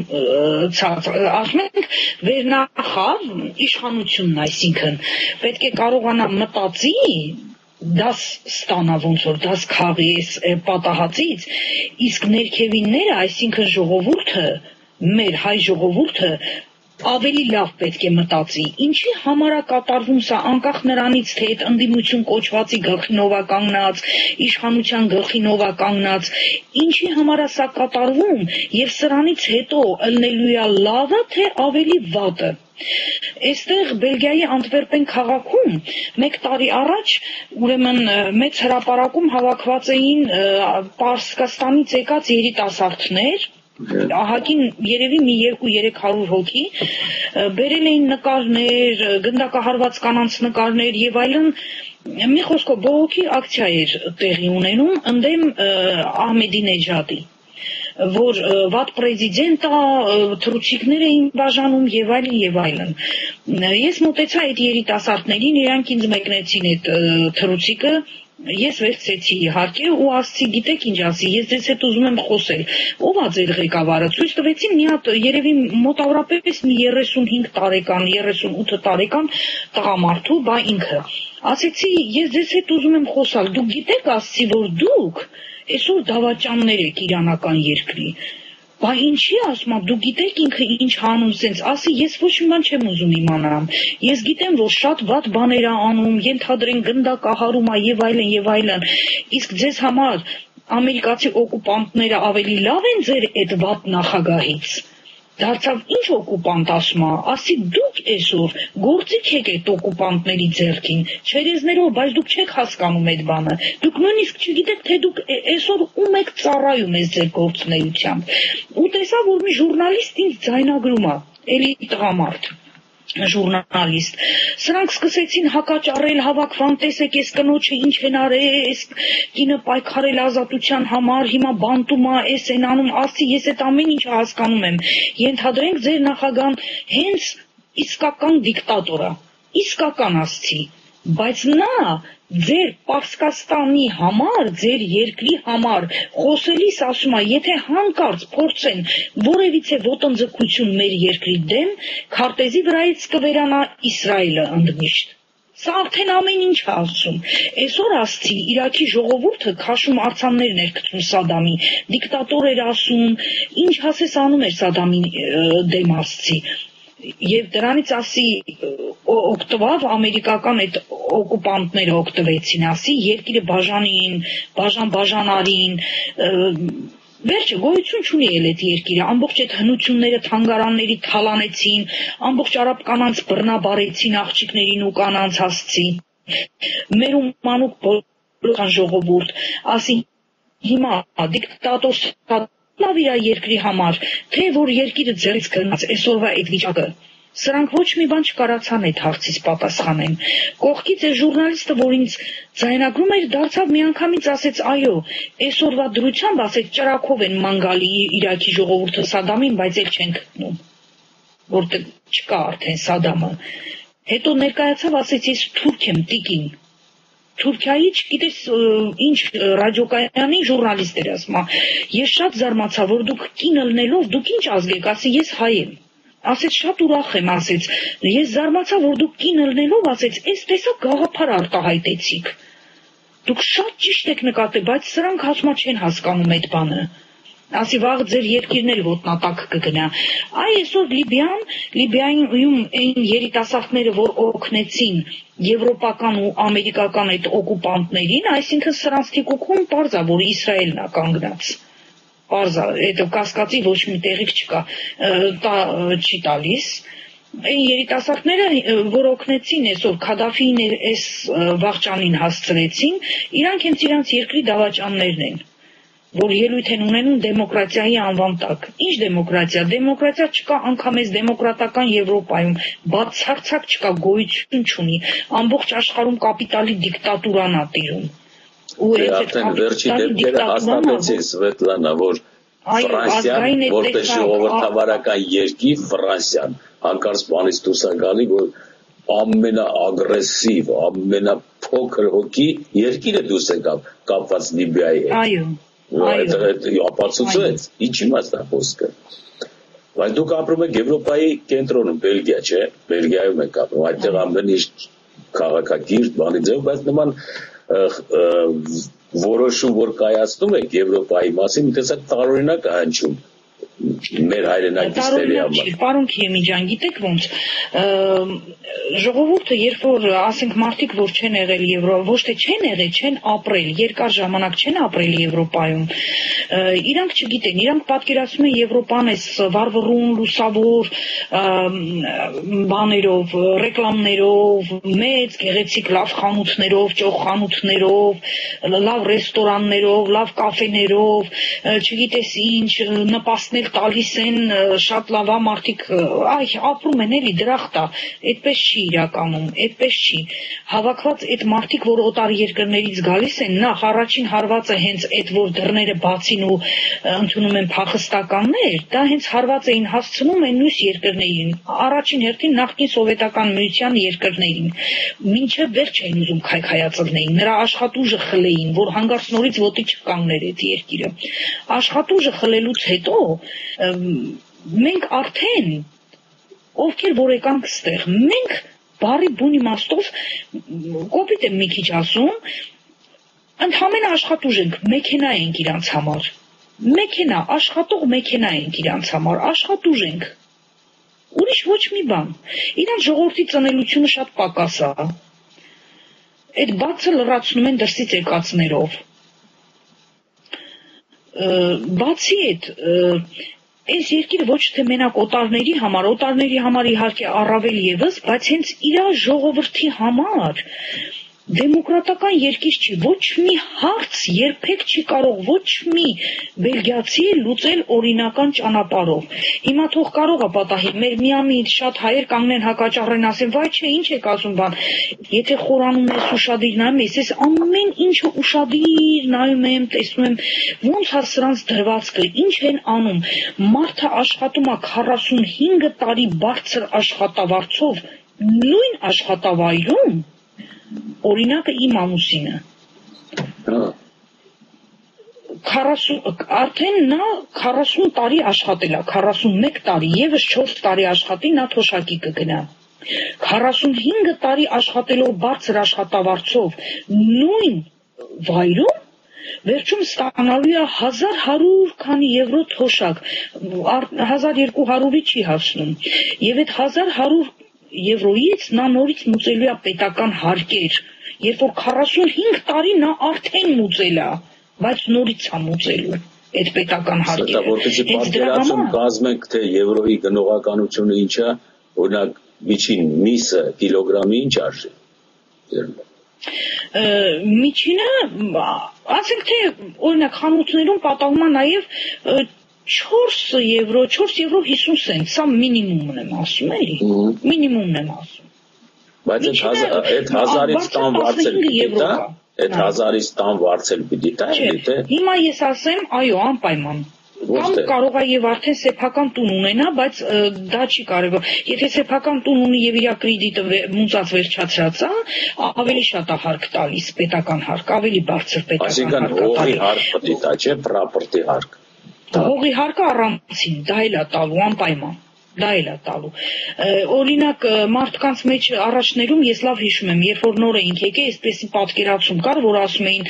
ասում ենք վերնախավ իշխանությունն, այսինքն պետք է կարողանա մտածի, դաս ստանա ոնց որ դաս քաղի այս պատահածից, իսկ ներքևինները, այսինքն ժողովուրդը, մեր հայ ժողովուրդը ավելի լավ պետք է մտածի, ինչի համար է կատարվում սա, անկախ նրանից, թե այդ ընդդիմություն կոչվածի գլխին ով է կանգնած, իշխանության գլխին ով է կանգնած, ինչի համար է սա կատարվում եւ սրանից հետո ըլնելու է լավը, թե ավելի վատը։ Այստեղ Բելգիայի Անտվերպեն քաղաքում 1 տարի առաջ ուրեմն մեծ հրապարակում հավաքված էին Պարսկաստանից եկած երիտասարդներ, ահագին երևի մի 200-300 հոգի, բերել էին նկարներ, գնդակահարված կանանց նկարներ եւ այլն, մի խոսքով բողոքի ակցիա էր տեղի ունենում ընդդեմ Ահմեդինեջադի, որ վատ պրեզիդենտ է, թռուչիկներ էին բաժանում եւ այլն։ Ես մոտեցա այդ երիտասարդներին, իրանք ինձ մեկնեցին այդ թռուչիկը, ես վերցրեցի իհարկե ու ասացի, գիտեք ինչ ասի, ես ձեզ հետ ուզում եմ խոսել, ով է ձեր ղեկավարը, ցույց տվեցին մի հատ երևի մոտավորապես մի 35 տարեկան, 38 տարեկան տղամարդու, բա ինքը, ասեցի, ես ձեզ հետ ուզում եմ խոսալ, դուք գիտեք, ասացի, որ դուք այսօր դավաճաններ եք իրանական երկրի, բա ինչի ասում, դու գիտեք ինքը ինչ հանում սենց, ասի, ես ոչ մի բան չեմ ուզում իմանամ, ես գիտեմ, որ շատ վատ բաներ է անում, ենթադրեն գնդակահարում է եւ այլն, իսկ ձեզ համար ամերիկացի օկուպանտները ավելի լավ են ձեր այդ վատ նախագահից, դարձավ ինչ օկուպանտ ասում է, ասի դուք այսօր գործիք եք այդ օկուպանտների ձեռքին, չերեզներով, բայց դուք չեք հասկանում այդ բանը, դուք նույնիսկ չգիտեք, թե դուք այսօր ում եք ծառայում ես ձեր գործունեությամբ, ու տեսա, որ մի ժուրնալիստ ինձ ձայնագրում է, էլի տղամարդ, ժուրնալիստ, սրանք սկսեցին հակաճառել, հավաքվան, տեսեք, ես կնոջը ինչ են արել, կինը պայքարել ազատության համար, հիմա բանտում է, էս են անում, ասի, ես այդ ամեն ինչը հասկանում եմ, ենթադրենք ձեր նախագահան հենց իսկական դիկտատոր է, իսկական ասցի, բայց նա ձեր Պարսկաստանի համար, ձեր երկրի համար խոսելիս ասում է, եթե հանկարծ փորձեն որևիցե ոտնձգություն մեր երկրի դեմ, քարտեզի վրայից կվերանա Իսրայելը ընդմիշտ։ Սա արդեն ամեն ինչ է ասում։ Այսօր ասցի Իրաքի ժողովուրդը քաշում արձաններ ներգծում Սադամի, դիկտատոր էր ասում, ինչ ասես անում էր Սադամի դեմ ասցի։ Եվ դրանից ասի օգտվավ ամերիկական այդ օկուպանտները օգտվեցին, ասի երկիրը բաժանին, բաժան-բաժանարին, վերջը գոյություն չունի էլ այդ երկիրը, ամբողջ այդ հնությունները թանգարանների թալանեցին, ամբողջ արաբ կանանց բռնաբարեցին աղջիկներին ու կանանց ասցի, մեր ու մանուկ բոլոր ժողովուրդ, ասի հիմա դիկտատոր լավ իր երկրի համար, թե որ երկիրը ձեռից գնաց այսօրվա այդ վիճակը, սրանք ոչ մի բան չկարացան այդ հարցից պատասխանեն։ Կողքից է ժուրնալիստը, որ ինձ ձայնագրում էր, դարձավ միանգամից ասեց, այո, այսօրվա դրությամբ ասեց ճրակով են մանգալի Իրաքի ժողովուրդը Սադամին, բայց էլ չեն գտնում, որտեղ չկա արդեն Սադամը։ Հետո ներկայացավ, ասեց, ես թուրք եմ, տիկին։ Թուրքիայի չգիտես ինչ ռադիոկայանի ժուրնալիստ էր ասում, ես շատ զարմացա, որ դուք կին ելնելով, դուք ինչ ազգ եք, ասի ես հայ եմ։ Ասեց շատ ուրախ եմ, ասեց, ես զարմացա, որ դուք կին ելնելով, ասեց, այս տեսակ գաղափար արտահայտեցիք։ Դուք շատ ճիշտ եք նկատել, բայց սրանք հասմա չեն հասկանում այդ բանը։ Ասի վաղ ձեր երկիրն էլ ոտնատակ կգնա։ Այ այսօր Լիբիայում այն երիտասարդները, որ օգնեցին եվրոպական ու ամերիկական այդ օկուպանտներին, այսինքն սրանց թիկունքում պարզ է, որ Իսրայելն է կանգնած։ Պարզա, այդ կասկածի ոչ մի տեղիք չկա, չի տալիս։ Այն երիտասարդները, որ օգնեցին այսօր Քադաֆիին այս վաղճանին հասցրեցին, իրանք հենց իրանց երկրի դավաճաններն են, որ ելույթ են ունենում դեմոկրատիայի անվան տակ։ Ինչ դեմոկրատիա։ Դեմոկրատիա չկա անգամ այս դեմոկրատական Եվրոպայում, բացարձակ չկա, գոյություն չունի։ Ամբողջ աշխարհում կապիտալի դիկտատուրան է տիրում։ Արդեն վերջի դեպքերը հաստատեցին Սվետլանա, որ Ֆրանսիան, որտեղ ժողովրդավարական երկիր Ֆրանսիան, հանկարծ բանից դուրս է գալի, որ ամենաագրեսիվ, ամենափոքր հոգի երկիրը դուրս է կապված Լիբիայի հետ։ Այո։ Ապացուցեց, ինչ իմաստ է խոսքը։ Բայց դուք ապրում եք Եվրոպայի կենտրոնում, Բելգիա, չէ՞, Բելգիայում եք ապրում, այդտեղ ամեն ինչ քաղաքակիրթ, բանի ձև, բայց նման որոշում, որ կայացնում եք Եվրոպայի մասին, մի տեսակ տարօրինակ է հնչում մեր հայրենակիցների համար։ Պարոն Քեմիջան, գիտեք ոնց, ժողովուրդը, երբ որ ասենք մարդիկ, որ չեն եղել ոչ թե չեն եղել, չեն ապրել, երկար ժամանակ չեն ապրել Եվրոպայում, իրանք չգիտեն, իրանք պատկերացնում են Եվրոպան այս վառվռուն, լուսավոր բաներով, ռեկլամներով, մեծ գեղեցիկ լավ խանութներով, ճոխ խանութներով, լավ ռեստորաններով, լավ կաֆեներով, չգիտես ինչ, նպաստներ տալիս են, շատ լավա մարդիկ, այ ապրում են էլի դրախտ է, այդպես չի իրականում, այդպես չի։ Հավաքված այդ մարդիկ, որ օտար երկրներից գալիս են, նախ առաջին հարվածը հենց այդ որ դռները բացին ու ընդունում են փախստականներ, դա հենց հարված էին հասցնում են մյուս երկրներին, առաջին հերթին նախկին սովետական միության երկրներին, մինչև վերջ էին ուզում քայքայածլնեին, նրա աշխատուժը խլեին, որ հանգարց նորից ոտի չկանգներ այդ երկիրը։ Աշխատուժը խլելուց հետո մենք արդեն ովքեր որ եկանք ստեղ, մենք բարի բուն իմաստով կոպիտ եմ մի քիչ ասում, ընդհանրեն աշխատուժ ենք, մեքենա ենք իրանց համար, մեքենա, աշխատող մեքենա ենք իրանց համար, աշխատուժ ենք, ուրիշ ոչ մի բան, իրանց ժողովրդի ծնելությունը շատ պակաս է, այդ բացը լրացնում են դրսից եկածներով, բացի այդ, այս երկիրը ոչ թե մենակ օտարների համար իհարկե առավել ևս, բայց հենց իր ժողովրդի համար դեմոկրատական երկիր չի, ոչ մի հարց երբեք չի կարող ոչ մի բելգիացի լուծել օրինական ճանապարհով։ Հիմա թող կարող է պատահի, մեր միամիտ շատ հայեր կանգնեն հակաճառեն ասեն, վայ չէ, ինչ եք ասում բան, եթե խորանում ես ուշադիր նայում ես, ես ամեն ինչը ուշադիր նայում եմ, տեսնում եմ, ոնց է սրանց դրվածքը, ինչ են անում, մարդը աշխատում է 45 տարի բարձր աշխատավարձով, նույն աշխատավայրում օրինակը իմ ամուսինը արդեն նա 40 տարի աշխատել է, 41 տարի, եւս 4 տարի աշխատի, նա թոշակի կգնա։ 45 տարի աշխատելով բարձր աշխատավարձով նույն վայրում վերջում ստանալու է 1100 քանի եվրո թոշակ, 1200-ի չի հասնում, եւ այդ 1100 եվրոից նա նորից մուծելու է պետական հարկեր, երբ որ 45 տարի նա արդեն մուծել է, բայց նորից է մուծելու այդ պետական հարկերը։ Դա որպեսզի պատկերացում կազմենք, թե եվրոյի գնողականությունը ինչ է, օրինակ միջին միսը կիլոգրամի ինչ արժի։ Միջինը, ասենք թե օրինակ խանութներում պատահում է նաև 4 եվրո 50 սենտ, սա մինիմումն եմ ասում, էլի, մինիմումն եմ ասում։ Բայց այդ 1000-ից տան վարձել պիտի տա, այդ 1000-ից տան վարձել պիտի տա, թե։ Հիմա ես ասեմ, այո, անպայման։ Կամ կարող է եւ արդեն սեփական տուն ունենա, բայց դա չի կարևոր։ Եթե սեփական տուն ունի եւ իր կրեդիտը մուծած վերջացրած է, ավելի շատ է հարկ տալիս պետական հարկ, ավելի բարձր պետական հարկ։ Այսինքն հողի հարկ պետք է տա, չէ, պրոպերտի հարկ։ Հողի հարկը առանցին, դա էլ է տալու անպայման։ Դա էլ է տալու։ Օրինակ մարդկանց մեջ առաջներում ես լավ հիշում եմ, երբ որ նոր էինք եկել, այսպեսի պատկերացում կար, որ ասում էին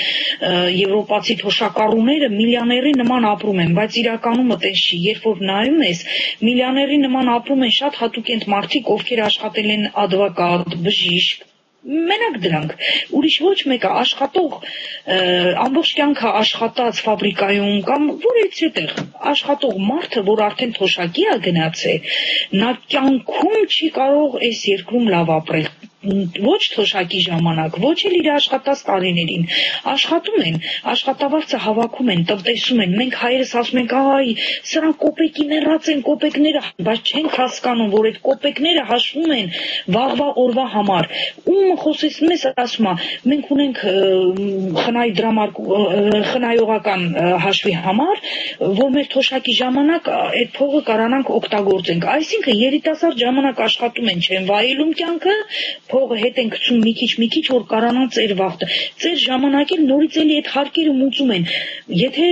եվրոպացի թոշակառուները միլիոների նման ապրում են, բայց իրականում այդպես չի։ Երբ որ նայում ես, միլիոների նման ապրում են շատ հատուկ են մարդիկ, ովքեր աշխատել են ադվոկատ, բժիշկ, մենակ դրանք, ուրիշ ոչ մեկը աշխատող ամբողջ կյանքը աշխատած ֆաբրիկայում կամ որևիցե տեղ աշխատող մարդը, որ արդեն թոշակի է գնացել, նա կյանքում չի կարող այս երկրում լավ ապրել, ոչ թոշակի ժամանակ, ոչ էլ իր աշխատած տարիներին, աշխատում են, աշխատավարձը հավաքում են, տնտեսում են, մենք հայերս ասում ենք, այ, սրանք կոպեկի մեռած են, կոպեկները, բայց չենք հասկանում, որ այդ կոպեկները հաշվում են վաղվա օրվա համար, ում խոսեցնում ես ասում է, մենք ունենք խնայողական հաշվի համար, որ մեր թոշակի ժամանակ այդ փողը կարանանք օգտագործենք, այսինքն երիտասարդ ժամանակ աշխատում են, չեն վայելում կյանքը, փողը հետ են գցում մի քիչ, որ կարանան ծեր վաղտը, ծեր ժամանակել նորից էլի այդ հարկերը մուծում են, եթե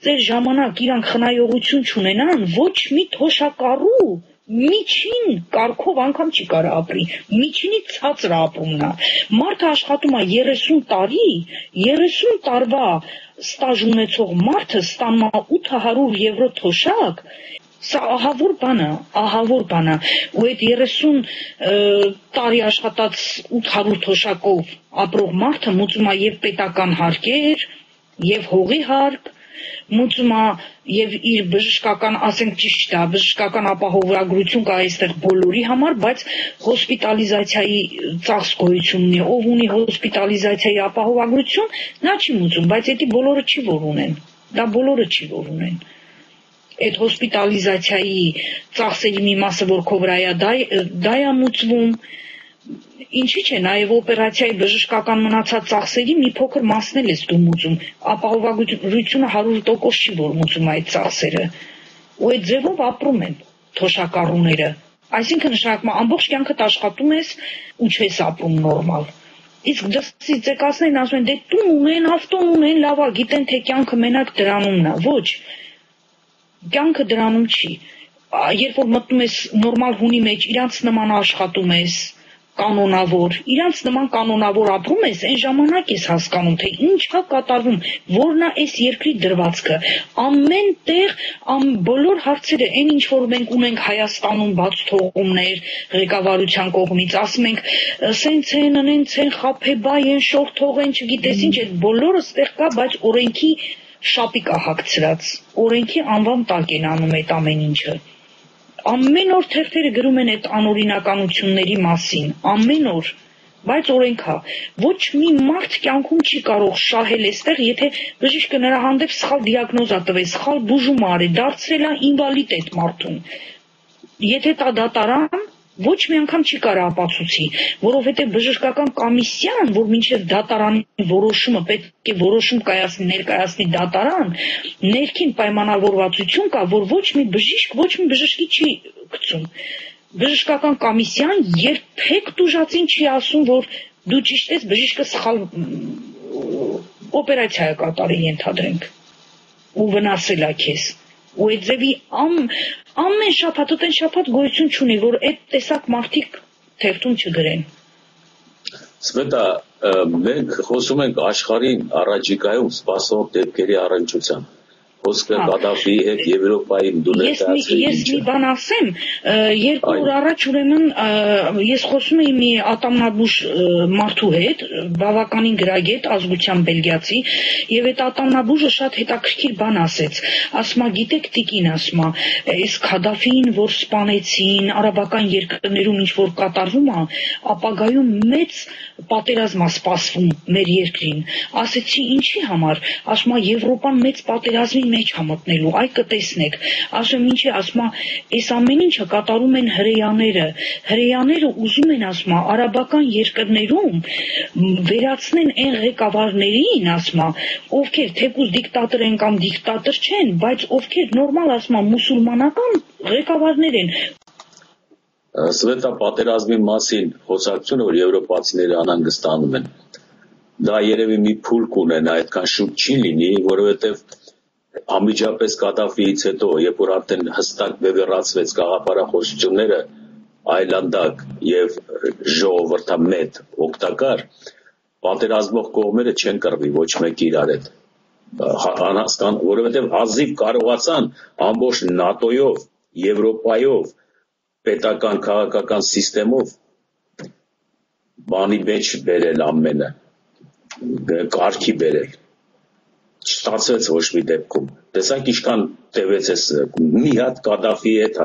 ծեր ժամանակ իրանք խնայողություն չունենան, ոչ մի թոշակառու միջին կարգով անգամ չի կարող ապրի, միջինի ցածր ապրում նա, մարդը աշխատում է 30 տարի, 30 տարվա ստաժ ունեցող մարդը ստանում է 800 եվրո թոշակ, սա ահավոր բան է, ու այդ 30 տարի աշխատած 800 թոշակով ապրող մարդը մուծում է եւ պետական հարկեր, եւ հողի հարկ, մուծում է եւ իր բժշկական, ասենք ճիշտ է, բժշկական ապահովագրություն կա այստեղ բոլորի համար, բայց հոսպիտալիզացիայի ծախս գոյություն ունի, ով ունի հոսպիտալիզացիայի ապահովագրություն, նա չի մուծում, բայց դա բոլորը չի որ ունեն, դա բոլորը չի որ ունեն։ Այդ հոսպիտալիզացիայի ծախսերի մի մասը, որ քո վրա է, դա է մուծվում, ինչի՞ չէ, նաև օպերացիայի բժշկական մնացած ծախսերի մի փոքր մասն էլ ես դու մուծում, ապահովագրությունը 100% չի որ մուծում այդ ծախսերը, ու այդ ձևով ապրում են թոշակառուները, այսինքն նշանակում է ամբողջ կյանքդ աշխատում ես ու չես ապրում նորմալ։ Իսկ դրսից ցեկասներն ասում են, դե տուն ունեն, ավտոն ունեն, լավ է, գիտեն թե կյանքը մենակ դրանումն է, ոչ, կյանքը դրանում չի, երբ որ մտնում ես նորմալ հունի մեջ, իրանց նման աշխատում ես, կանոնավոր, իրանց նման կանոնավոր ապրում ես, այն ժամանակ ես հասկանում, թե ինչ է կատարվում, որն է այս երկրի դրվածքը, ամեն տեղ, բոլոր հարցերը, այն ինչ որ մենք ունենք Հայաստանում բաց թողումներ, ղեկավարության կողմից, ասում ենք, սենց են, նենց են, խաբեբայ են, շորթող են, չգիտես ինչ, այդ բոլորը ստեղ կա, բայց օրենքի շապիկ է հագցրած, օրենքի անվան տակ են անում այդ ամեն ինչը։ Ամեն օր թերթերը գրում են այդ անօրինականությունների մասին, ամեն օր, բայց օրենք է, ոչ մի մարդ կյանքում չի կարող շահել այստեղ, եթե բժիշկը նրա հանդեպ սխալ դիագնոզ տվեց, սխալ բուժում արի, դարձրել է ինվալիդ այդ մարդուն։ Եթե տա դատարան, ոչ մի անգամ չի կարող ապացուցի, որովհետև բժշկական կոմիսիան, որ մինչև դատարանի որոշումը պետք է որոշում ներկայացնի դատարան, ներքին պայմանավորվածություն կա, որ ոչ մի բժշկի չի գցում։ Բժշկական կոմիսիան երբեք տուժածին չի ասում, որ դու ճիշտ ես, բժիշկը սխալ օպերացիա է կատարել, ենթադրենք, ու վնասել է քեզ։ Ու այդ ձևի ամեն շաբաթ, այդ շաբաթ գոյություն չունի, որ այդ տեսակ մարդիկ թերթում չգրեն։ Սվետա, մենք խոսում ենք աշխարհին առաջիկայում սպասող դեպքերի առնչությամբ։ Խոսքը Կադաֆիի հետ Եվրոպայում դու ներկայացրել Ես մի բան ասեմ, 2 օր առաջ ուրեմն ես խոսում էի մի ատամնաբուժ մարդու հետ, բավականին գրագետ, ազգության բելգիացի, եւ այդ ատամնաբուժը շատ հետաքրքիր բան ասեց։ Ասма, գիտեք, տիկին, ասма, այս Կադաֆիին, որ սպանեցին, արաբական երկրներում ինչ որ կատարվում է, ապագայում մեծ պատերազմ է սպասվում մեր երկրին։ Ասեցի, ինչի համար, ասма, Եվրոպան մեծ պատերազմի մեջ համտնելու, այ կտեսնեք, ասում ինչի, ասма, այս ամեն ինչը կատարում են հրեաները ուզում են, ասма, արաբական երկրներում վերացնեն այն ղեկավարներին, ասma, ովքեր թեկուզ դիկտատոր են կամ դիկտատոր չեն, բայց ովքեր նորմալ, ասma, մուսուլմանական ղեկավարներ են։ Սվետա, պատերազմի մասին խոսակցությունը, որ եվրոպացիները անհանգստանում են, դա երևի մի փուլ կունենա, այդքան շուտ չի լինի, որովհետև անմիջապես Կադաֆիից հետո, երբ որ արդեն հստակ բևեռացվեց գաղափարախոսությունները այլանդակ եւ ժողովրդամետ օգտակար, պատերազմող կողմերը չեն կռվի ոչ մեկի իրար հետ, որովհետև հազիվ կարողացան ամբողջ ՆԱՏՕ-ով, Եվրոպայով, պետական քաղաքական սիստեմով բանի մեջ բերել ամենը, կարգի բերել, չստացվեց ոչ մի դեպքում, տեսանք ինչքան տևեց էս մի հատ Կադաֆիի հետ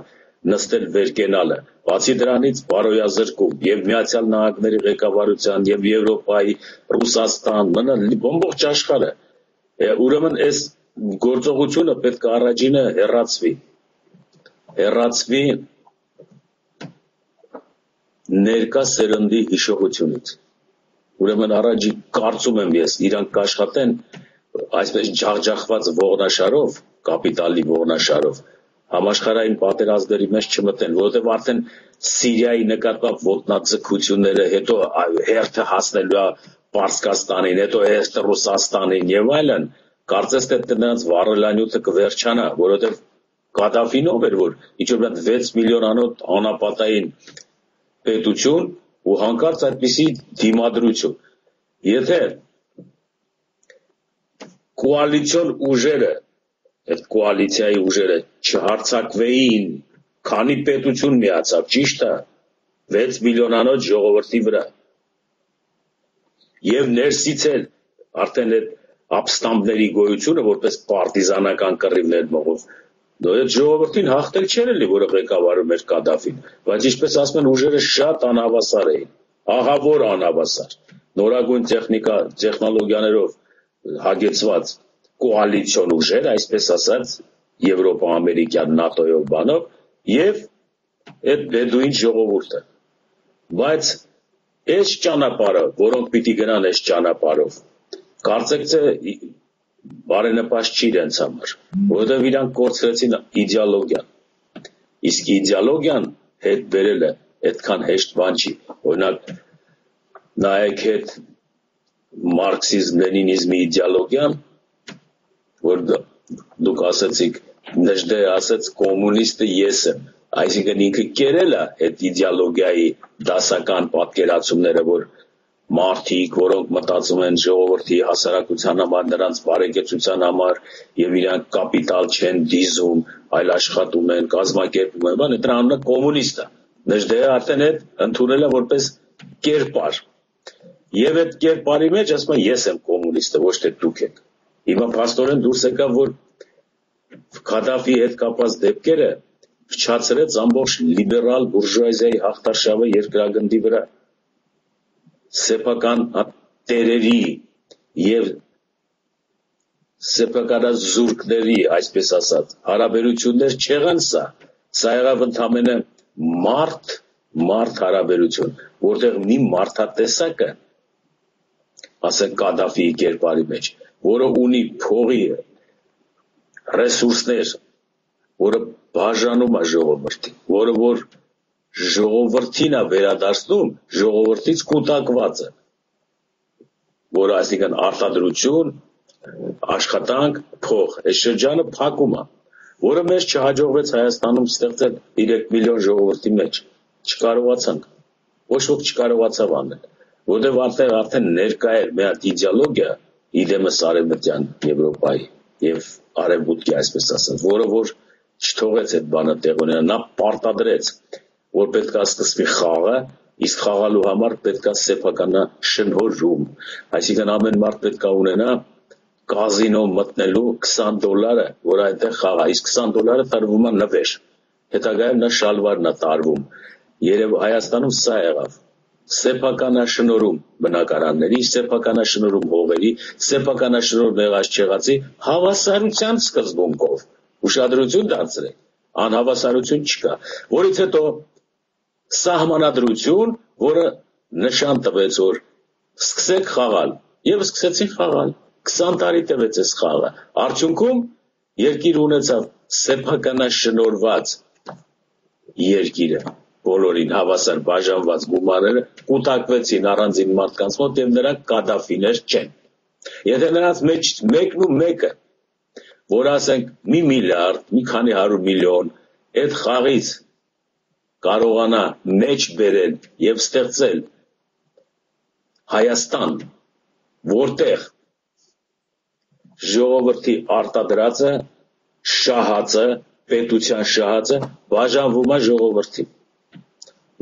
նստել վերկենալը, բացի դրանից բարոյազրկում եւ Միացյալ Նահանգների ղեկավարության եւ Եվրոպայի, Ռուսաստան, ամբողջ աշխարհը, ուրեմն այս գործողությունը պետք է առաջինը հեռացվի ներկա սերնդի հիշողությունից, ուրեմն առաջի կարծում եմ ես, իրանք կաշխատեն այսպես ջախջախված ողնաշարով, կապիտալի ողնաշարով, համաշխարհային պատերազմների մեջ չմտնեն, որովհետև արդեն Սիրիայի նկատմամբ ոտնաձգությունները, հետո հերթը հասնելու է Պարսկաստանին, հետո հերթը Ռուսաստանին եւ այլն, կարծես թե նրանց վառելանյութը կվերջանա, որովհետև Կադաֆին ով էր, որ ինչ-որ 6 միլիոնանոց անապատային պետություն ու հանկարծ այդպիսի դիմադրություն, եթե կոալիցիոն ուժերը, այդ կոալիցիայի ուժերը չհարձակվեին, քանի պետություն միացավ, ճիշտ է, 6 միլիոնանոց ժողովրդի վրա, եւ ներսից էլ արդեն այդ ապստամբների գոյությունը, որպես պարտիզանական կռիվներ մողով, այդ ժողովրդին հաղթել չէր էլի, որը ղեկավարում էր Կադաֆին, բայց ինչպես ասում են, ուժերը շատ անհավասար էին, ահավոր անհավասար, նորագույն տեխնոլոգիաներով հագեցված կոալիցիոն ուժեր, այսպես ասած, Եվրոպա-ամերիկյան ՆԱՏՕ-ով բանով եւ այդ բեդուին ժողովուրդը, բայց այս ճանապարհը, որոնք պիտի գնան այս ճանապարհով, կարծեք թե բարենպաստ չի իրենց համար, որովհետև իրանք կորցրեցին իդեոլոգիան, իսկ իդեոլոգիան հետ բերելը այդքան հեշտ բան չի, օրինակ նայեք հետ մարքսիզմ-լենինիզմի իդեոլոգիան, որ դուք ասացիք, Նժդեհը ասաց կոմունիստը ես եմ, այսինքն ինքը կերել է այդ իդեոլոգիայի դասական պատկերացումները, որ մարդիկ, որոնք մտածում են ժողովրդի հասարակության համար, նրանց բարեկեցության համար եւ իրանք կապիտալ չեն դիզում, այլ աշխատում են, կազմակերպում են, բան, դրա անունը կոմունիստ է։ Նժդեհը արդեն այդ ընդունել է որպես կերպար։ Եվ այդ կերպարի մեջ ասում են ես եմ կոմունիստը, ոչ թե դուք եք։ Հիմա փաստորեն դուրս եկավ, որ Կադաֆիի հետ կապված դեպքերը փչացրեց ամբողջ լիբերալ բուրժուազիայի հաղթարշավը երկրագնդի վրա։ Սեփական տերերի եւ սեփականազուրկների, այսպես ասած, հարաբերություններ չեղան սա եղավ ընդամենը մարդ հարաբերություն, որտեղ մի մարդատեսակը, ասենք Կադաֆիի կերպարի մեջ, որը ունի փողի ռեսուրսներ, որը բաժանում է ժողովրդին, որը որ ժողովրդին է վերադարձնում ժողովրդից կուտակվածը, որը այսինքն արտադրություն, աշխատանք, փող, այս շրջանը փակում է, որը մեզ չհաջողվեց Հայաստանում ստեղծել 3 միլիոն ժողովրդի մեջ, չկարողացանք, ոչ ոք չկարողացավ անել, որտեղ արդեն ներկա էր մի հատ իդեոլոգիա իդեմս արևմտյան Եվրոպայի եւ արևմուտքի, այսպես ասած, որը որ չթողեց այդ բանը տեղ ունենա, նա պարտադրեց, որ պետք է սկսվի խաղը, իսկ խաղալու համար պետք է սեփականա շնորհում, այսինքն ամեն մարդ պետք է ունենա կազինո մտնելու $20, որ այնտեղ խաղա, իսկ $20 տրվում է նվեր, հետագայում նա շալվարն է տարվում, երև Հայաստանում սա եղավ, սեփականաշնորհում բնակարանների, սեփականաշնորհում հողերի, սեփականաշնորհում եղած չեղածի հավասարության սկզբունքով, ուշադրություն դարձրեք, անհավասարություն չկա, որից հետո սահմանադրություն, որը նշան տվեց, որ սկսեք խաղալ, եւ սկսեցին խաղալ, 20 տարի տևեց այս խաղը, արդյունքում երկիր ունեցավ սեփականաշնորհված երկիրը, բոլորին հավասար բաժանված գումարները կուտակվեցին առանձին մարդկանց մոտ եւ նրանք կադաֆիներ չեն, եթե նրանց մեջ մեկն ու մեկը, որ ասենք մի միլիարդ, մի քանի 100 միլիոն, այդ խաղից կարողանա մեջ բերել եւ ստեղծել Հայաստան, որտեղ ժողովրդի արտադրածը, շահածը, պետության շահածը բաժանվում է ժողովրդին։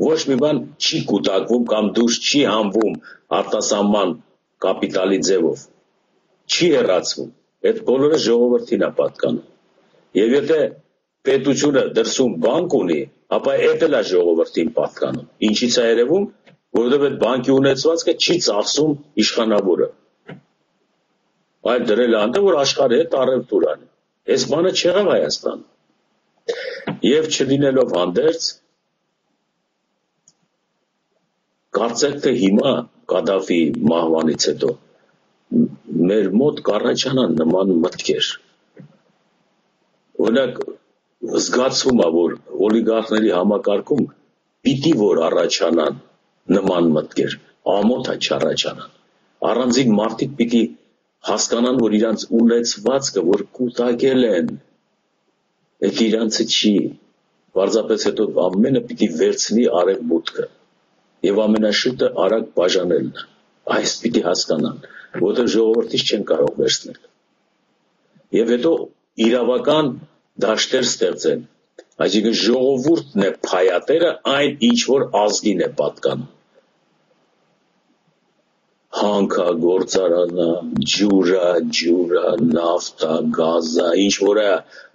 Ոչ մի բան չի կուտակվում կամ դուրս չի հանվում արտասահման կապիտալի ձևով։ Չի հեռացվում։ Այդ բոլորը ժողովրդին է պատկանում։ Եվ եթե պետությունը դրսում բանկ ունի, ապա այդ էլ է ժողովրդին պատկանում։ Ինչից է երևում, որովհետև այդ բանկի ունեցվածքը չի ծախսում իշխանավորը։ Այլ դրել անտե, որ աշխարհի հետ առևտուր անի։ Այս բանը չեղավ Հայաստան։ Եվ չլինելով հանդերձ, կարծեք թե հիմա Կադաֆի մահվանից հետո մեր մոտ կառաջանան նման մտքեր։ Օրինակ զգացվում է, որ օլիգարխների համակարգում պիտի որ առաջանան նման մտքեր, ամոթ է չառաջանան։ Առանձին մարդիկ պիտի հասկանան, որ իրանց ունեցվածքը, որ կուտակել են, այդ իրանցը չի, պարզապես հետո ամենը պիտի վերցնի արևմուտքը եւ ամենաշուտը արագ բաժանելն է, այս պիտի հասկանան, որտեղ ժողովրդից չեն կարող վերցնել եւ հետո իրավական դաշտեր ստեղծեն, այսինքն ժողովուրդն է փայատերը, այն ինչ որ ազգին է պատկանում, հանքա, գործարանա, ջուրա, նավթա, գազա, ինչ որ է,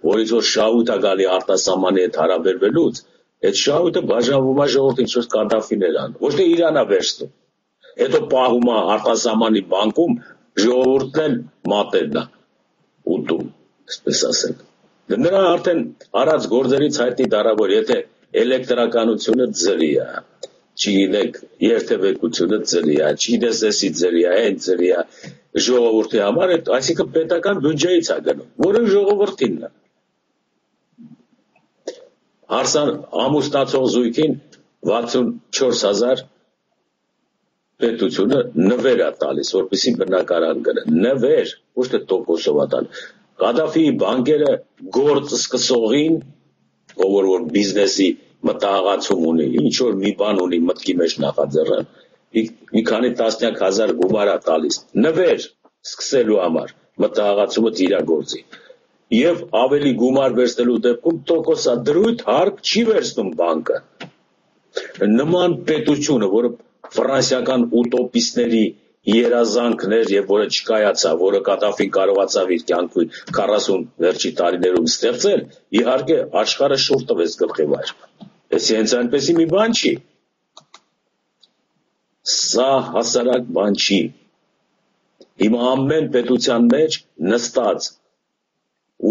որից որ շահույթ է գալի արտասահմանի հետ հարաբերվելուց, այդ շահույթը բաժանվում է ժողովրդին, ինչ որ Կադաֆին էր անում, ոչ թե Իրան է վերցնում, հետո պահում է արտասահմանի բանկում, ժողովուրդն էլ մատերն է ուտում, այսպես ասենք։ Նրա արդեն արած գործերից հայտնի դառավ, որ եթե էլեկտրականությունը ձրի է, չգիտեք, երթևեկությունը ձրի է, չգիտես էսի ձրի է, այն ձրի է, ժողովրդի համար, այսինքն պետական բյուջեից է գնում, որը ժողովրդինն է։ Ամուսնացող զույգին 64,000 պետությունը նվեր է տալիս, որպեսզի բնակարան գնեն, նվեր, ոչ թե տոկոսով է տալիս։ Կադաֆիի բանկերը գործ սկսողին, ով որ բիզնեսի մտահղացում ունի, ինչ որ մի բան ունի մտքի մեջ նախաձեռնան, մի քանի տասնյակ հազար գումար է տալիս, նվեր սկսելու համար, մտահղացումը իրագործի։ Եվ ավելի գումար վերցնելու դեպքում տոկոսադրույթ հարկ չի վերցնում բանկը։ Նման պետությունը, որը ֆրանսիական ուտոպիստների երազանքներ եւ որը չկայացավ, որը Կադաֆին կարողացավ իր կյանքում 40 վերջի տարիներում ստեղծել, իհարկե աշխարհը շուռ տվեց գլխի վայր։ Այս հենց այնպեսի մի բան չի։ Սա հասարակ բան չի։ Հիմա ամեն պետության մեջ նստած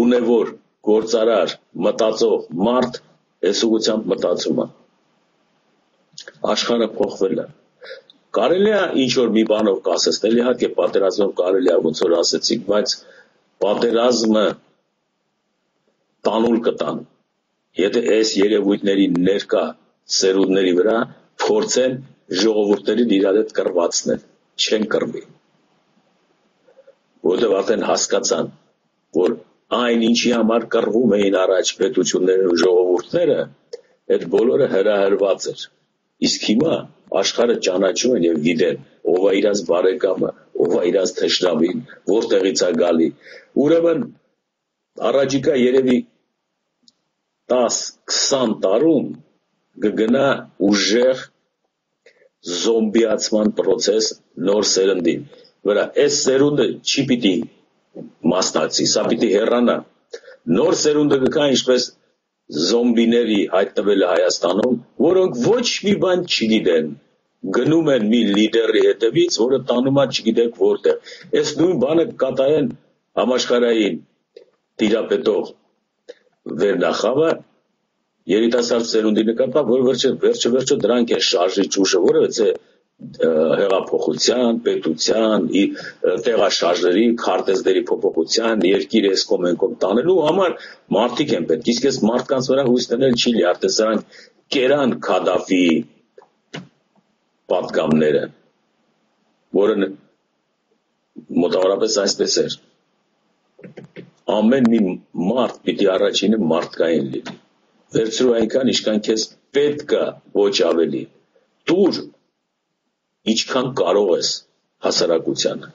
ունևոր գործարար մտածող մարդ այս ուղղությամբ մտածում է։ Աշխարհը փոխվել է։ Կարելի է ինչ որ մի բանով կասեցնել, իհարկե պատերազմով կարելի է ոնց որ ասեցիք, բայց պատերազմը տանուլ կտան, եթե այս երևույթների ներկա սերունդների վրա փորձեն ժողովուրդներին իրար հետ կռվածնել, չեն կռվի, որովհետև արդեն հասկացան, որ այն ինչի համար կռվում էին առաջ պետությունները ու ժողովուրդները, այդ բոլորը հրահրված էր, Իսկ հիմա աշխարհը ճանաչում են եւ գիտեն ով է իրաց բարեկամը, ով է իրաց թշնամին, որտեղից է գալի։ Ուրեմն առաջիկա երևի 10-20 տարում կգնա ուժեղ զոմբիացման process նոր սերնդի վրա։ Այս սերունդը չի պիտի մասնակցի, սա պիտի հեռանա։ Նոր սերունդը կգա ինչպես զոմբիների հայտնվել է Հայաստանում, որոնք ոչ մի բան չգիտեն, գնում են մի լիդերի հետևից, որը տանում է չգիտեք որտեղ։ Այս նույն բանը կկատարեն համաշխարհային տիրապետող վերնախավը երիտասարդ սերունդի նկատմամբ, որ վերջը դրանք են շարժիչ ուժը, որովհետեւ հեղափոխության, պետության, տեղաշարժերի, քարտեզների փոփոխության, երկիր էսկոմ ենկոմ տանելու համար մարդիկ են պետք։ Իսկ այս մարդկանց վրա հույս դնել չի լի, արդեն սրանք կերան Քադաֆիի պատգամները, որը մոտավորապես այսպես էր։ Ամեն մի մարդ պիտի առաջինը մարդկային լինի։ Վերցրու այնքան, ինչքան քեզ պետք է, ոչ ավելի։ Տուր ինչքան կարող ես հասարակությանը։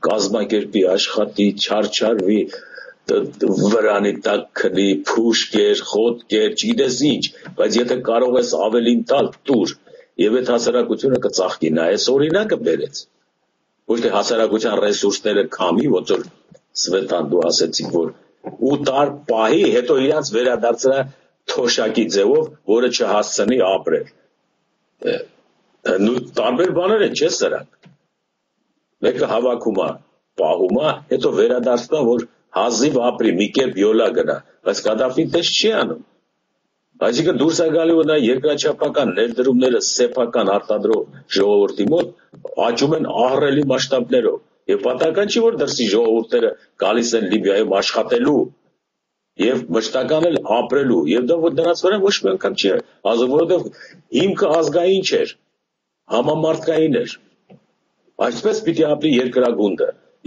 Կազմակերպի, աշխատի, չարչարվի, վրանի տակ քնի, փուշ կեր, խոտ կեր, չգիտես ինչ, բայց եթե կարող ես ավելին տալ, տուր, եւ այդ հասարակությունը կծաղկի։ Նա այս օրինակը բերեց։ Ոչ թե հասարակության ռեսուրսները քամի, ոնց որ Սվետան դու ասեցիք, որ 8 տար պահի, հետո իրանց վերադարձրա թոշակի ձևով, որը չհասցնի ապրել։ Տարբեր բաներ են, չէ՞ սրանք։ Մեկը հավաքում է, պահում է, հետո վերադարձնա, որ հազիվ ապրի, մի կերպ յոլա գնա, բայց Կադաֆին տես չի անում։ Այսինքն դուրս է գալի, որ նա երկրաչափական ներդրումները սեփական արտադրող ժողովրդի մոտ աճում են ահռելի մասշտաբներով։ Եվ պատահական չի, որ դրսի ժողովուրդները գալիս են Լիբիայում աշխատելու եւ մշտական էլ ապրելու, եւ դա դրանց վրա ոչ մի անգամ չի ազդում, որովհետեւ հիմքը ազգային չէր, համամարտկային էր։ Այսպես պիտի ապրի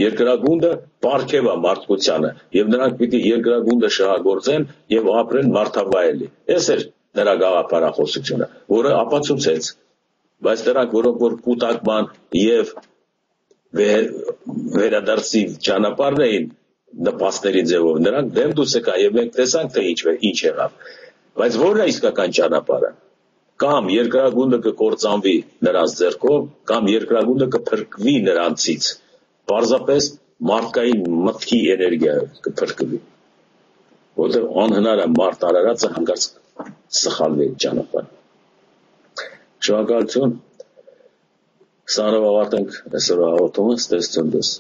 երկրագունդը պարգև է մարդկությանը, եւ նրանք պիտի երկրագունդը շահագործեն եւ ապրեն մարդավայելի։ Այս էր նրա գաղափարախոսությունը, որը ապացուցեց, բայց նրանք, որոնք որ կուտակման եւ վերադարձի ճանապարհն էին նպաստների ձևով, նրանք դեմ դուրս եկան եւ մենք տեսանք թե ինչ եղավ։ Բայց ո՞րն է իսկական ճանապարհը։ Կամ երկրագունդը կկործանվի նրանց ձեռքով, կամ երկրագունդը կփրկվի նրանցից։ Պարզապես մարդկային մտքի էներգիայով կփրկվի։ Որտեղ անհնար է մարդ արարածը հանկարծ սխալվի այդ ճանապարհը։ Շնորհակալություն։ Սանրով ավարտենք այսօրվա հաղորդումը, ստեսություն դες։